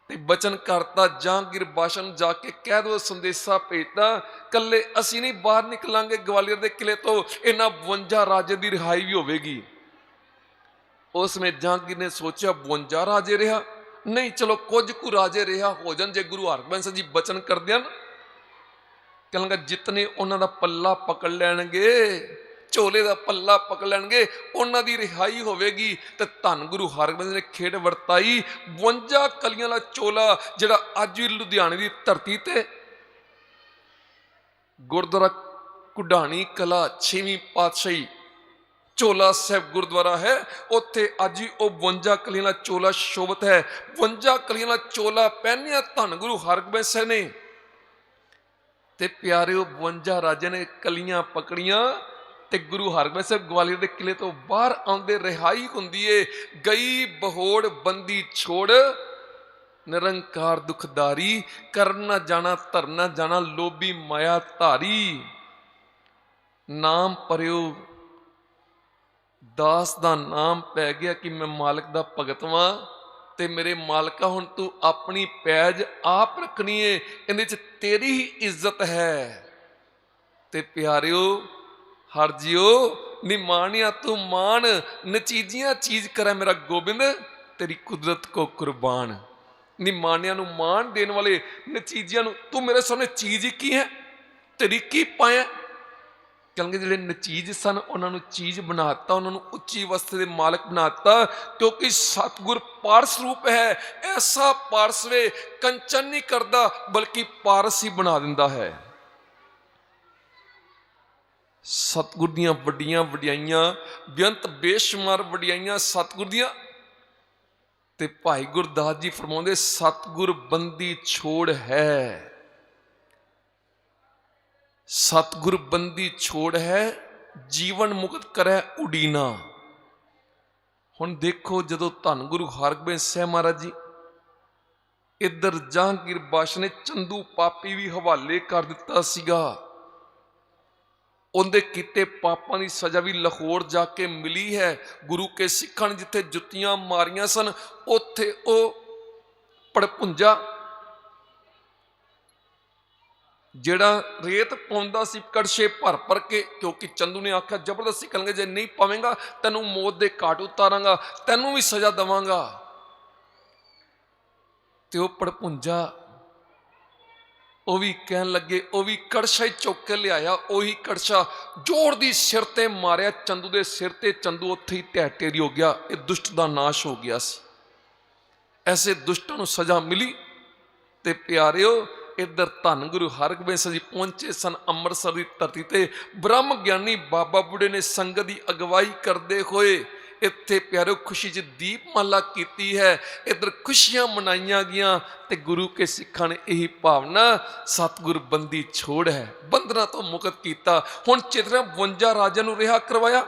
ਤੇ ਬਚਨ ਕਰਤਾ ਜਹਾਂਗੀਰ ਬਾਦਸ਼ਾਹ ਨੂੰ, ਜਾ ਕੇ ਕਹਿ ਦੋ, ਸੰਦੇਸ਼ਾ ਭੇਜਤਾ, ਕੱਲੇ ਅਸੀਂ ਨਹੀਂ ਬਾਹਰ ਨਿਕਲਾਂਗੇ ਗਵਾਲੀਅਰ ਦੇ ਕਿਲੇ ਤੋਂ, ਇਹਨਾਂ 52 ਰਾਜੇ ਦੀ ਰਿਹਾਈ ਵੀ ਹੋਵੇਗੀ। ਉਸ ਸਮੇਂ ਜਹਾਂਗੀਰ ਨੇ ਸੋਚਿਆ 52 ਰਾਜੇ ਰਿਹਾ ਨਹੀਂ, ਚਲੋ ਕੁਝ ਕੁ ਰਾਜੇ ਰਿਹਾ ਹੋ ਜਾਣ। ਜੇ ਗੁਰੂ ਹਰਗੋਬਿੰਦ ਸਾਹਿਬ ਜੀ ਬਚਨ ਕਰਦੇ ਹਨ, ਕਹਿੰਗਾ ਜਿਤਨੇ ਉਹਨਾਂ ਦਾ ਪੱਲਾ ਪਕੜ ਲੈਣਗੇ, ਝੋਲੇ ਦਾ ਪੱਲਾ ਪਕੜ ਲੈਣਗੇ, ਉਹਨਾਂ ਦੀ ਰਿਹਾਈ ਹੋਵੇਗੀ। ਤੇ ਧੰਨ ਗੁਰੂ ਹਰਗੋਬਿੰਦ ਨੇ ਖੇਡ ਵਰਤਾਈ, 52 ਕਲੀਆਂ ਦਾ ਚੋਲਾ, ਜਿਹੜਾ ਅੱਜ ਵੀ ਲੁਧਿਆਣੇ ਦੀ ਧਰਤੀ ਤੇ ਗੁਰਦੁਆਰਾ ਕੁਢਾਣੀ ਕਲਾ 6ਵੀਂ ਪਾਤਸ਼ਾਹੀ ਚੋਲਾ ਸਾਹਿਬ ਗੁਰਦੁਆਰਾ ਹੈ, ਉੱਥੇ ਅੱਜ ਵੀ ਉਹ 52 ਕਲੀਆਂ ਦਾ ਚੋਲਾ ਸ਼ੋਭਤ ਹੈ। 52 ਕਲੀਆਂ ਦਾ ਚੋਲਾ ਪਹਿਨਿਆ ਧੰਨ ਗੁਰੂ ਹਰਗੋਬਿੰਦ ਸਾਹਿਬ ਨੇ। ਤੇ ਪਿਆਰਿਓ 52 ਰਾਜਿਆਂ ਨੇ ਕਲੀਆਂ ਪਕੜੀਆਂ, ਤੇ ਗੁਰੂ ਹਰਗੋਬਿੰਦ ਸਾਹਿਬ ਗਵਾਲੀਅਰ ਦੇ ਕਿਲੇ ਤੋਂ ਬਾਹਰ ਆਉਂਦੇ, ਰਿਹਾਈ ਹੁੰਦੀ ਏ। ਗਈ ਬਹੋੜ ਬੰਦੀ ਛੋੜ, ਨਿਰੰਕਾਰ ਦੁਖਦਾਰੀ, ਕਰਨ ਨਾ ਜਾਣਾ ਧਰ ਨਾ ਜਾਣਾ, ਲੋਭੀ ਮਾਇਆ ਧਾਰੀ। ਨਾਮ ਪਰਿਓ ਦਾਸ ਦਾ ਨਾਮ ਪੈ ਗਿਆ ਕਿ ਮੈਂ ਮਾਲਕ ਦਾ ਭਗਤ ਵਾਂ, ਤੇ ਮੇਰੇ ਮਾਲਕਾ ਹੁਣ ਤੂੰ ਆਪਣੀ ਪੈਜ ਆਪ ਰੱਖਣੀ ਏ, ਇਹਦੇ 'ਚ ਤੇਰੀ ਹੀ ਇੱਜ਼ਤ ਹੈ। ਤੇ ਪਿਆਰਿਓ ਹਰ ਜਿਓ ਨਿਮਾਣਿਆ ਤੂੰ ਮਾਨ, ਨਚੀਜੀਆਂ ਚੀਜ਼ ਕਰੇ ਮੇਰਾ ਗੋਬਿੰਦ, ਤੇਰੀ ਕੁਦਰਤ ਕੋ ਕੁਰਬਾਨ। ਨਿਮਾਣਿਆਂ ਨੂੰ ਮਾਣ ਦੇਣ ਵਾਲੇ, ਨਚੀਜੀਆਂ ਨੂੰ, ਤੂੰ ਮੇਰੇ ਸਾਹਮਣੇ ਚੀਜ਼ ਹੀ ਕੀ ਹੈ, ਤੇਰੀ ਕੀ ਪਾਇਆ? ਕਹਿੰਦੇ ਜਿਹੜੇ ਨਚੀਜ ਸਨ ਉਹਨਾਂ ਨੂੰ ਚੀਜ਼ ਬਣਾਤਾ, ਉਹਨਾਂ ਨੂੰ ਉੱਚੀ ਅਵਸਥਾ ਦੇ ਮਾਲਕ ਬਣਾਤਾ, ਕਿਉਂਕਿ ਸਤਿਗੁਰ ਪਾਰਸ ਰੂਪ ਹੈ। ਐਸਾ ਪਾਰਸ ਵੇ, ਕੰਚਨ ਨਹੀਂ ਕਰਦਾ ਬਲਕਿ ਪਾਰਸ ਹੀ ਬਣਾ ਦਿੰਦਾ ਹੈ। ਸਤਿਗੁਰ ਦੀਆਂ ਵੱਡੀਆਂ ਵਡਿਆਈਆਂ, ਬੇਅੰਤ ਬੇਸ਼ੁਮਾਰ ਵਡਿਆਈਆਂ ਸਤਿਗੁਰ ਦੀਆਂ। ਤੇ ਭਾਈ ਗੁਰਦਾਸ ਜੀ ਫਰਮਾਉਂਦੇ, ਸਤਿਗੁਰ ਬੰਦੀ ਛੋੜ ਹੈ, ਸਤਿਗੁਰ ਬੰਦੀ ਛੋੜ ਹੈ, ਜੀਵਨ ਮੁਕਤ ਕਰੈ ਉਡੀਨਾ। ਹੁਣ ਦੇਖੋ, ਜਦੋਂ ਧੰਨ ਗੁਰੂ ਹਰਗੋਬਿੰਦ ਸਾਹਿਬ ਮਹਾਰਾਜ ਜੀ, ਇੱਧਰ ਜਹਾਂਗੀਰ ਬਾਦਸ਼ਾਹ ਨੇ ਚੰਦੂ ਪਾਪੀ ਵੀ ਹਵਾਲੇ ਕਰ ਦਿੱਤਾ ਸੀਗਾ, ਉਹਦੇ ਕੀਤੇ ਪਾਪਾਂ ਦੀ ਸਜ਼ਾ ਵੀ ਲਾਹੌਰ ਜਾ ਕੇ ਮਿਲੀ ਹੈ। ਗੁਰੂ ਕੇ ਸਿੱਖਾਂ ਨੇ ਜਿੱਥੇ ਜੁੱਤੀਆਂ ਮਾਰੀਆਂ ਸਨ, ਉੱਥੇ ਉਹ ਪੜਪੁੰਜਾ ਜਿਹੜਾ ਰੇਤ ਪਾਉਂਦਾ ਸੀ ਕੜਛੇ ਭਰ ਭਰ ਕੇ, ਕਿਉਂਕਿ ਚੰਦੂ ਨੇ ਆਖਿਆ ਜ਼ਬਰਦਸਤੀ ਕਰਨਗੇ, ਜੇ ਨਹੀਂ ਪਾਵੇਂਗਾ ਤੈਨੂੰ ਮੌਤ ਦੇ ਘਾਟ ਉਤਾਰਾਂਗਾ, ਤੈਨੂੰ ਵੀ ਸਜ਼ਾ ਦੇਵਾਂਗਾ। ਤੇ ਉਹ ਪੜਪੁੰਜਾ ਉਹ ਵੀ ਕਹਿਣ ਲੱਗੇ, ਉਹ ਵੀ ਕੜਛਾ ਹੀ ਚੁੱਕ ਕੇ ਲਿਆਇਆ, ਉਹੀ ਕੜਛਾ ਜ਼ੋਰ ਦੀ ਸਿਰ ਤੇ ਮਾਰਿਆ ਚੰਦੂ ਦੇ ਸਿਰ ਤੇ, ਚੰਦੂ ਉੱਥੇ ਹੀ ਢਹਿ ਢੇਰੀ ਹੋ ਗਿਆ। ਇਹ ਦੁਸ਼ਟ ਦਾ ਨਾਸ਼ ਹੋ ਗਿਆ ਸੀ। ਐਸੇ ਦੁਸ਼ਟਾਂ ਨੂੰ ਸਜ਼ਾ ਮਿਲੀ। ਤੇ ਪਿਆਰਿਓ ਇੱਧਰ ਧੰਨ ਗੁਰੂ ਹਰਗੋਬਿੰਦ ਸਾਹਿਬ ਜੀ ਪਹੁੰਚੇ ਸਨ ਅੰਮ੍ਰਿਤਸਰ ਦੀ ਧਰਤੀ ਤੇ। ਬ੍ਰਹਮ ਗਿਆਨੀ ਬਾਬਾ ਬੁੱਢੇ ਨੇ ਸੰਗਤ ਦੀ ਅਗਵਾਈ ਕਰਦੇ ਹੋਏ ਇੱਥੇ ਪਿਆਰਿਓ ਖੁਸ਼ੀ 'ਚ ਦੀਪਮਾਲਾ ਕੀਤੀ ਹੈ, ਇੱਧਰ ਖੁਸ਼ੀਆਂ ਮਨਾਈਆਂ ਗਈਆਂ ਤੇ ਗੁਰੂ ਕੇ ਸਿੱਖਾਂ ਨੇ ਇਹੀ ਭਾਵਨਾ ਸਤਿਗੁਰ ਬੰਦੀ ਛੋੜ ਹੈ, ਬੰਧਨਾਂ ਤੋਂ ਮੁਕਤ ਕੀਤਾ। ਹੁਣ ਚਿਤਰਾ 52 ਰਾਜਿਆਂ ਨੂੰ ਰਿਹਾ ਕਰਵਾਇਆ।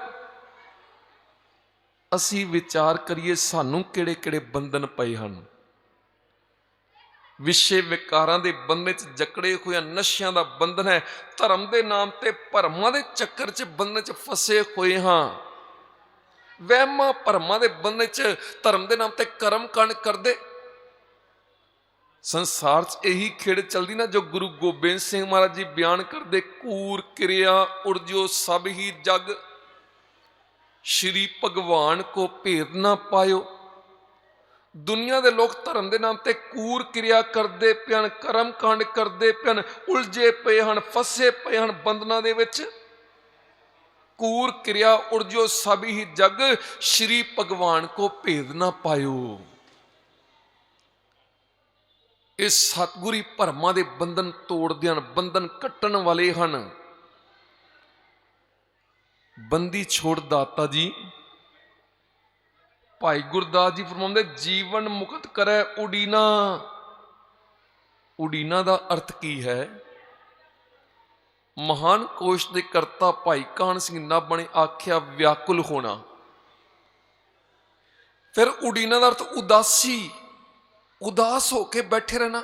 ਅਸੀਂ ਵਿਚਾਰ ਕਰੀਏ ਸਾਨੂੰ ਕਿਹੜੇ ਕਿਹੜੇ ਬੰਧਨ ਪਏ ਹਨ। ਵਿਸ਼ੇ ਵਿਕਾਰਾਂ ਦੇ ਬੰਧਨ 'ਚ ਜਕੜੇ ਹੋਏ, ਨਸ਼ਿਆਂ ਦਾ ਬੰਧਨ ਹੈ, ਧਰਮ ਦੇ ਨਾਮ ਤੇ ਭਰਮਾਂ ਦੇ ਚੱਕਰ 'ਚ ਬੰਧਨ 'ਚ ਫਸੇ ਹੋਏ ਹਾਂ, ਵਹਿਮਾਂ ਭਰਮਾਂ ਦੇ ਬੰਧਨ 'ਚ ਧਰਮ ਦੇ ਨਾਮ ਤੇ ਕਰਮ ਕਾਂਡ ਕਰਦੇ। ਸੰਸਾਰ 'ਚ ਇਹੀ ਖੇਡ ਚਲਦੀ ਨਾ ਜੋ ਗੁਰੂ ਗੋਬਿੰਦ ਸਿੰਘ ਮਹਾਰਾਜ ਜੀ ਬਿਆਨ ਕਰਦੇ, ਕੂਰ ਕਿਰਿਆ ਉਰਜੋ ਸਭ ਹੀ ਜਗ, ਸ਼੍ਰੀ ਭਗਵਾਨ ਕੋ ਭੇਦ ਨਾ ਪਾਇਓ। ਦੁਨੀਆ ਦੇ ਲੋਕ ਧਰਮ ਦੇ ਨਾਮ ਤੇ ਕੂਰ ਕਿਰਿਆ ਕਰਦੇ ਪਏ, ਕਰਮ ਕਾਂਡ ਕਰਦੇ ਪਏ, ਉਲਝੇ ਪਏ ਹਨ, ਫਸੇ ਪਏ ਹਨ ਬੰਧਨਾਂ ਦੇ ਵਿੱਚ। ਕੂਰ ਕਿਰਿਆ ਉਰਜੋ ਸਭ ਹੀ ਜਗ, ਸ਼੍ਰੀ ਭਗਵਾਨ ਕੋ ਭੇਦ ਨਾ ਪਾਇਓ। ਇਹ ਸਤਿਗੁਰੀ ਭਰਮਾਂ ਦੇ ਬੰਧਨ ਤੋੜਦੇ ਹਨ, ਬੰਧਨ ਕੱਟਣ ਵਾਲੇ ਹਨ। ਬੰਦੀ ਛੋੜ ਦਾਤਾ ਜੀ ਭਾਈ ਗੁਰਦਾਸ ਜੀ ਫਰਮਾਉਂਦੇ, ਜੀਵਨ ਮੁਕਤ ਕਰੈ ਉਡੀਨਾ। ਉਡੀਨਾ ਦਾ ਅਰਥ ਕੀ ਹੈ? ਮਹਾਨ ਕੋਸ਼ ਦੇ ਕਰਤਾ ਭਾਈ ਕਾਹਨ ਸਿੰਘ ਨਾਭਾ ਨੇ ਆਖਿਆ ਵਿਆਕੁਲ ਹੋਣਾ। ਫਿਰ ਉਡੀਨਾ ਦਾ ਅਰਥ ਉਦਾਸੀ, ਉਦਾਸ ਹੋ ਕੇ ਬੈਠੇ ਰਹਿਣਾ,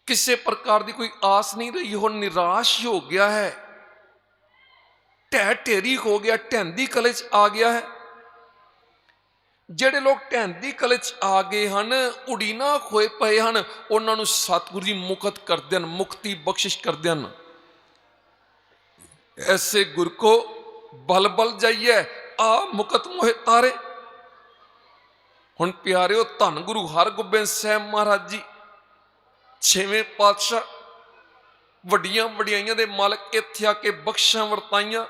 ਕਿਸੇ ਪ੍ਰਕਾਰ ਦੀ ਕੋਈ ਆਸ ਨਹੀਂ ਰਹੀ, ਹੁਣ ਨਿਰਾਸ਼ ਹੋ ਗਿਆ ਹੈ, ਢਹਿ ਢੇਰੀ ਹੋ ਗਿਆ, ਢਹਿੰਦੀ ਕਲੇ 'ਚ ਆ ਗਿਆ ਹੈ। ਜਿਹੜੇ ਲੋਕ ਢਹਿੰਦੀ ਕਲੇ 'ਚ ਆ ਗਏ ਹਨ, ਉਡੀਨਾ ਹੋਏ ਪਏ ਹਨ, ਉਹਨਾਂ ਨੂੰ ਸਤਿਗੁਰੂ ਜੀ ਮੁਕਤ ਕਰਦੇ ਹਨ, ਮੁਕਤੀ ਬਖਸ਼ਿਸ਼ ਕਰਦੇ ਹਨ। ਐਸੇ ਗੁਰ ਕੋ ਬਲ ਬਲ ਜਾਈਏ, ਆ ਮੁਕਤ ਮੋਹਿ ਤਾਰੇ। ਹੁਣ ਪਿਆਰਿਓ, ਧੰਨ ਗੁਰੂ ਹਰਗੋਬਿੰਦ ਸਾਹਿਬ ਮਹਾਰਾਜ ਜੀ 6ਵੇਂ ਪਾਤਸ਼ਾਹ, ਵੱਡੀਆਂ ਵਡਿਆਈਆਂ ਦੇ ਮਾਲਕ, ਇੱਥੇ ਆ ਕੇ ਬਖਸ਼ਾਂ ਵਰਤਾਈਆਂ।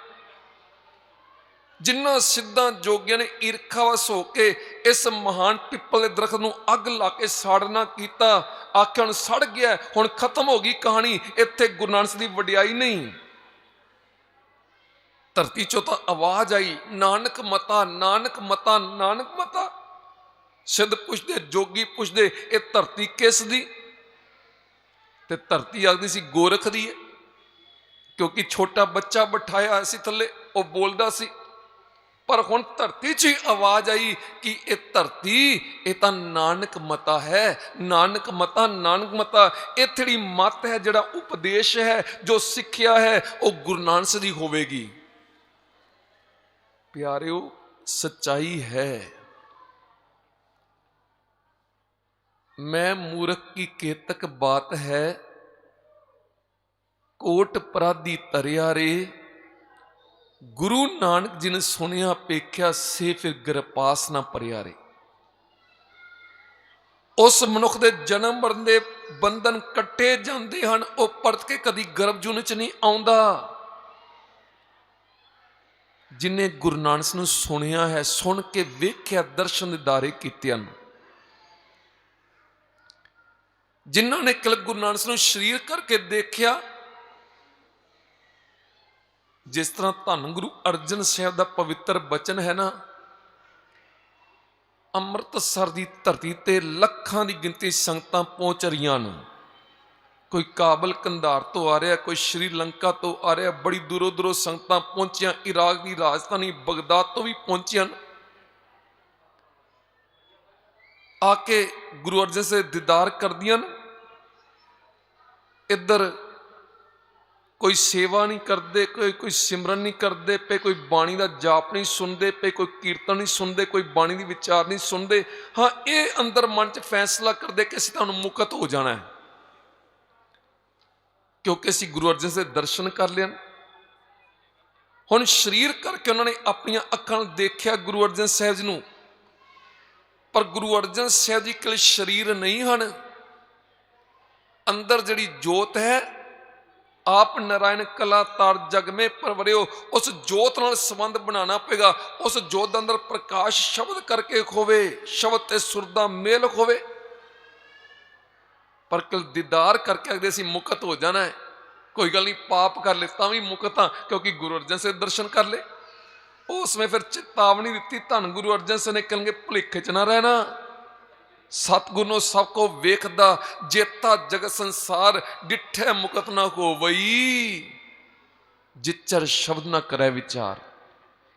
ਜਿਨ੍ਹਾਂ ਸਿੱਧਾਂ ਜੋਗੀਆਂ ਨੇ ਈਰਖਾਵਸ ਹੋ ਕੇ ਇਸ ਮਹਾਨ ਪਿੱਪਲ ਦੇ ਦਰਖਤ ਨੂੰ ਅੱਗ ਲਾ ਕੇ ਸਾੜਨਾ ਕੀਤਾ, ਆਖਿਆ ਹੁਣ ਸੜ ਗਿਆ, ਹੁਣ ਖਤਮ ਹੋ ਗਈ ਕਹਾਣੀ, ਇੱਥੇ ਗੁਰੂ ਨਾਨਕ ਦੀ ਵਡਿਆਈ ਨਹੀਂ। ਧਰਤੀ ਚੋਂ ਤਾਂ ਆਵਾਜ਼ ਆਈ, ਨਾਨਕ ਮਤਾ, ਨਾਨਕ ਮਤਾ, ਨਾਨਕ ਮਤਾ। ਸਿੱਧ ਪੁੱਛਦੇ, ਜੋਗੀ ਪੁੱਛਦੇ, ਇਹ ਧਰਤੀ ਕਿਸ ਦੀ? ਤੇ ਧਰਤੀ ਆਖਦੀ ਸੀ ਗੋਰਖ ਦੀ ਹੈ, ਕਿਉਂਕਿ ਛੋਟਾ ਬੱਚਾ ਬਿਠਾਇਆ ਸੀ ਥੱਲੇ, ਉਹ ਬੋਲਦਾ ਸੀ। ਪਰ ਹੁਣ ਧਰਤੀ 'ਚ ਹੀ ਆਵਾਜ਼ ਆਈ ਕਿ ਇਹ ਧਰਤੀ, ਇਹ ਤਾਂ ਨਾਨਕ ਮਤਾ ਹੈ, ਨਾਨਕ ਮਤਾ, ਨਾਨਕ ਮਤਾ। ਇਹ ਜਿਹੜੀ ਮਤ ਹੈ, ਜਿਹੜਾ ਉਪਦੇਸ਼ ਹੈ, ਜੋ ਸਿੱਖਿਆ ਹੈ, ਉਹ ਗੁਰੂ ਨਾਨਕ ਦੀ ਹੋਵੇਗੀ। ਪਿਆਰਿਓ, ਸੱਚਾਈ ਹੈ। ਮੈਂ ਮੂਰਖ ਕੀ ਕੇਤਕ ਬਾਤ ਹੈ, ਕੋਟ ਪਰਾਧੀ ਤਰਿਆ ਰੇ। ਗੁਰੂ ਨਾਨਕ ਜੀ ਨੇ ਸੁਣਿਆ ਪੇਖਿਆ, ਸੇ ਫਿਰ ਗਰਪਾਸ ਨਾ ਭਰਿਆ ਰੇ। ਉਸ ਮਨੁੱਖ ਦੇ ਜਨਮ ਮਰਨ ਦੇ ਬੰਧਨ ਕੱਟੇ ਜਾਂਦੇ ਹਨ, ਉਹ ਪਰਤ ਕੇ ਕਦੀ ਗਰਭ ਜੂਨ 'ਚ ਨਹੀਂ ਆਉਂਦਾ। ਜਿਨੇ ਗੁਰੂ ਨਾਨਕ ਨੂੰ ਸੁਣਿਆ ਹੈ, ਸੁਣ ਕੇ ਵੇਖਿਆ, ਦਰਸ਼ਨ ਦਿਦਾਰੇ ਕੀਤੇ ਹਨ, ਜਿਨ੍ਹਾਂ ਨੇ ਕਲ ਗੁਰੂ ਨਾਨਕ ਨੂੰ ਸਰੀਰ ਕਰਕੇ ਦੇਖਿਆ। ਜਿਸ ਤਰ੍ਹਾਂ ਧੰਨ ਗੁਰੂ ਅਰਜਨ ਸਾਹਿਬ ਦਾ ਪਵਿੱਤਰ ਬਚਨ ਹੈ ਨਾ, ਅੰਮ੍ਰਿਤਸਰ ਦੀ ਧਰਤੀ ਤੇ ਲੱਖਾਂ ਦੀ ਗਿਣਤੀ ਸੰਗਤਾਂ ਪਹੁੰਚ ਰਹੀਆਂ ਨੇ। ਕੋਈ ਕਾਬਲ ਕੰਧਾਰ ਤੋਂ ਆ ਰਿਹਾ, ਕੋਈ ਸ਼੍ਰੀਲੰਕਾ ਤੋਂ ਆ ਰਿਹਾ, ਬੜੀ ਦੂਰੋਂ ਦੂਰੋਂ ਸੰਗਤਾਂ ਪਹੁੰਚੀਆਂ, ਇਰਾਕ ਦੀ ਰਾਜਧਾਨੀ ਬਗਦਾਦ ਤੋਂ ਵੀ ਪਹੁੰਚੀਆਂ ਆ ਕੇ ਗੁਰੂ ਅਰਜਨ ਸਾਹਿਬ ਦੇ ਦੀਦਾਰ ਕਰਦੀਆਂ ਨੇ। ਇੱਧਰ ਕੋਈ ਸੇਵਾ ਨਹੀਂ ਕਰਦੇ, ਕੋਈ ਸਿਮਰਨ ਨਹੀਂ ਕਰਦੇ ਪਏ, ਕੋਈ ਬਾਣੀ ਦਾ ਜਾਪ ਨਹੀਂ ਸੁਣਦੇ ਪਏ, ਕੋਈ ਕੀਰਤਨ ਨਹੀਂ ਸੁਣਦੇ, ਕੋਈ ਬਾਣੀ ਦੀ ਵਿਚਾਰ ਨਹੀਂ ਸੁਣਦੇ। ਹਾਂ, ਇਹ ਅੰਦਰ ਮਨ 'ਚ ਫੈਸਲਾ ਕਰਦੇ ਕਿ ਅਸੀਂ ਤੁਹਾਨੂੰ ਮੁਕਤ ਹੋ ਜਾਣਾ ਹੈ, ਕਿਉਂਕਿ ਅਸੀਂ ਗੁਰੂ ਅਰਜਨ ਸਾਹਿਬ ਦੇ ਦਰਸ਼ਨ ਕਰ ਲਿਆ। ਹੁਣ ਸਰੀਰ ਕਰਕੇ ਉਹਨਾਂ ਨੇ ਆਪਣੀਆਂ ਅੱਖਾਂ ਨਾਲ ਦੇਖਿਆ ਗੁਰੂ ਅਰਜਨ ਸਾਹਿਬ ਜੀ ਨੂੰ, ਪਰ ਗੁਰੂ ਅਰਜਨ ਸਾਹਿਬ ਜੀ ਕੋਲ ਸਰੀਰ ਨਹੀਂ ਹਨ। ਅੰਦਰ ਜਿਹੜੀ ਜੋਤ ਹੈ, ਆਪ ਨਾਰਾਇਣ ਕਲਾ ਤਾਰ ਜਗ ਮੇ ਪਰਵਰਿਓ, ਉਸ ਜੋਤ ਨਾਲ ਸੰਬੰਧ ਬਣਾਉਣਾ ਪਏਗਾ। ਉਸ ਜੋਤ ਅੰਦਰ ਪ੍ਰਕਾਸ਼ ਸ਼ਬਦ ਕਰਕੇ ਹੋਵੇ, ਸ਼ਬਦ ਤੇ ਸੁਰ ਦਾ ਮੇਲ ਹੋਵੇ। ਪਰ ਕਲ ਦੀਦਾਰ ਕਰਕੇ ਆਖਦੇ ਅਸੀਂ ਮੁਕਤ ਹੋ ਜਾਣਾ ਹੈ। ਕੋਈ ਗੱਲ ਨਹੀਂ, ਪਾਪ ਕਰ ਲੈ ਤਾਂ ਵੀ ਮੁਕਤ ਹਾਂ, ਕਿਉਂਕਿ ਗੁਰੂ ਅਰਜਨ ਸਾਹਿਬ ਦਰਸ਼ਨ ਕਰ ਲੈ। उसमें फिर चेतावनी दी, धन गुरु अर्जन सिंह ने कहणगे भुलेखे च ना रहना। सतगुर नो सब को वेखदा, जेता जगत संसार, डिठे मुकत ना होवई, जिचर शब्द ना करे विचार।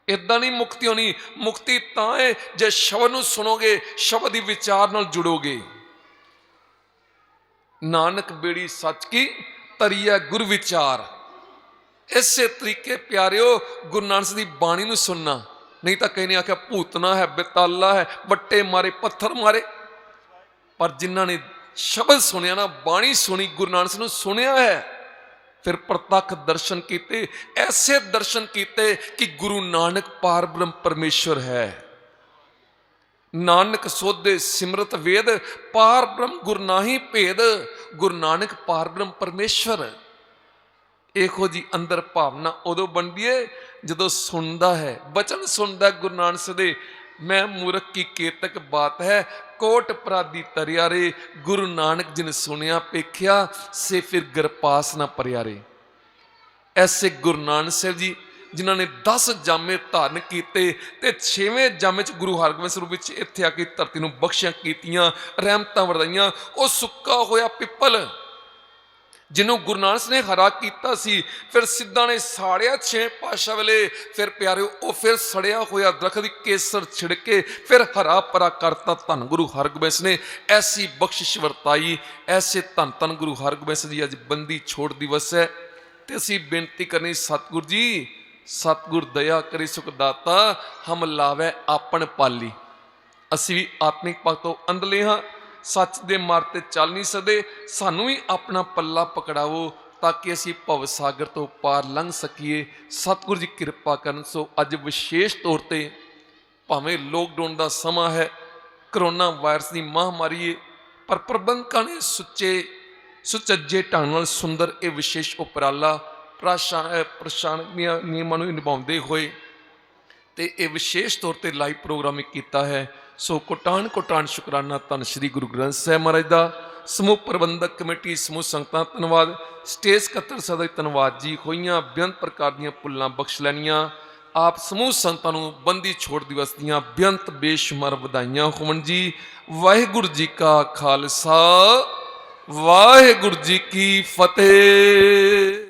इदां नहीं मुक्ति होनी, मुक्ति तां है जे शब्द नूं सुनोगे, शब्द दी विचार नाल जुड़ोगे। नानक बेड़ी सच की तरिया गुर विचार। इसे तरीके प्यारिओ गुरु नानक दी बाणी नूं सुनना। नहीं तो कई ने आख्या भूतना है, बेताला है, वट्टे मारे, पत्थर मारे, पर जिन्हां ने शब्द सुनिया ना, बाणी सुनी, गुरु नानक नूं सुनिया है, फिर प्रतख दर्शन किए, ऐसे दर्शन किए कि गुरु नानक पार ब्रह्म परमेश्वर है। नानक सोधे सिमरत वेद, पार ब्रह्म गुरु नाही भेद, गुरु नानक पार ब्रह्म परमेश्वर। ਇਹੋ जी अंदर भावना उदों बनती है जदों सुनता है, बचन सुनता गुरु नानक दे। मैं मूर्ख की केतक बात है, कोट अपराधी तरिया रे, गुरु नानक जिन सुनिया पेख्या, से फिर गरपास ना परिया रे। ऐसे गुरु नानक साहब जी जिन्हों ने 10 जामे धारण किए, ते 6वें जामे च गुरु हरगोबिंद स्वरूप विच इत्थे आके धरती नूं बख्शियां कीतियां, रहमतां वरदाइयां। वो सुक्का होया पिपल जिन्हों गुरु नानक ने हरा किया सी, फिर सिद्धा ने साड़िया 6 पातशाह वेले, फिर प्यारे वो फिर सड़िया होया दरखत केसर छिड़के फिर हरा परा करता। धन गुरु हरगोबिंद ने ऐसी बख्शिश वरताई। ऐसे धन धन गुरु हरगोबिंद जी अज बंदी छोड़ दिवस है, तो असी बेनती करनी सतगुर जी, सतगुर दया करी सुखदाता, हम लावे आपन पाली। असी भी आत्मिक पक्ष तो अंधले हाँ, सच दे मार्ग ते चल नहीं सकते, सानू भी अपना पल्ला पकड़ावो ताकि असी भव सागर तो पार लंघ सकीए। सतगुर जी कृपा करन। सो अज विशेष तौर पर भावें लॉकडाउन का समा है, करोना वायरस की महामारी है, पर प्रबंधकां ने सुचज्जे ढंग नाल सुंदर ये विशेष उपराला प्रशासनिक नियमां नूं निभाउंदे होए ते ये विशेष तौर पर लाइव प्रोग्राम किया है। सो कोटान कोटान शुकराना धन श्री गुरु ग्रंथ साहिब महाराज का। समूह प्रबंधक कमेटी, समूह संगतां धन्यवाद, स्टेज कतर सदा धन्यवाद जी। होइयां बेअंत प्रकार दीयां भुल्लां बख्श लैनियां। आप समूह संगतां नूं बंदी छोड़ दिवस दीयां बेअंत बेशुमार वधाइयां होवन जी। वाहिगुरू जी का खालसा, वाहिगुरू जी की फतेह।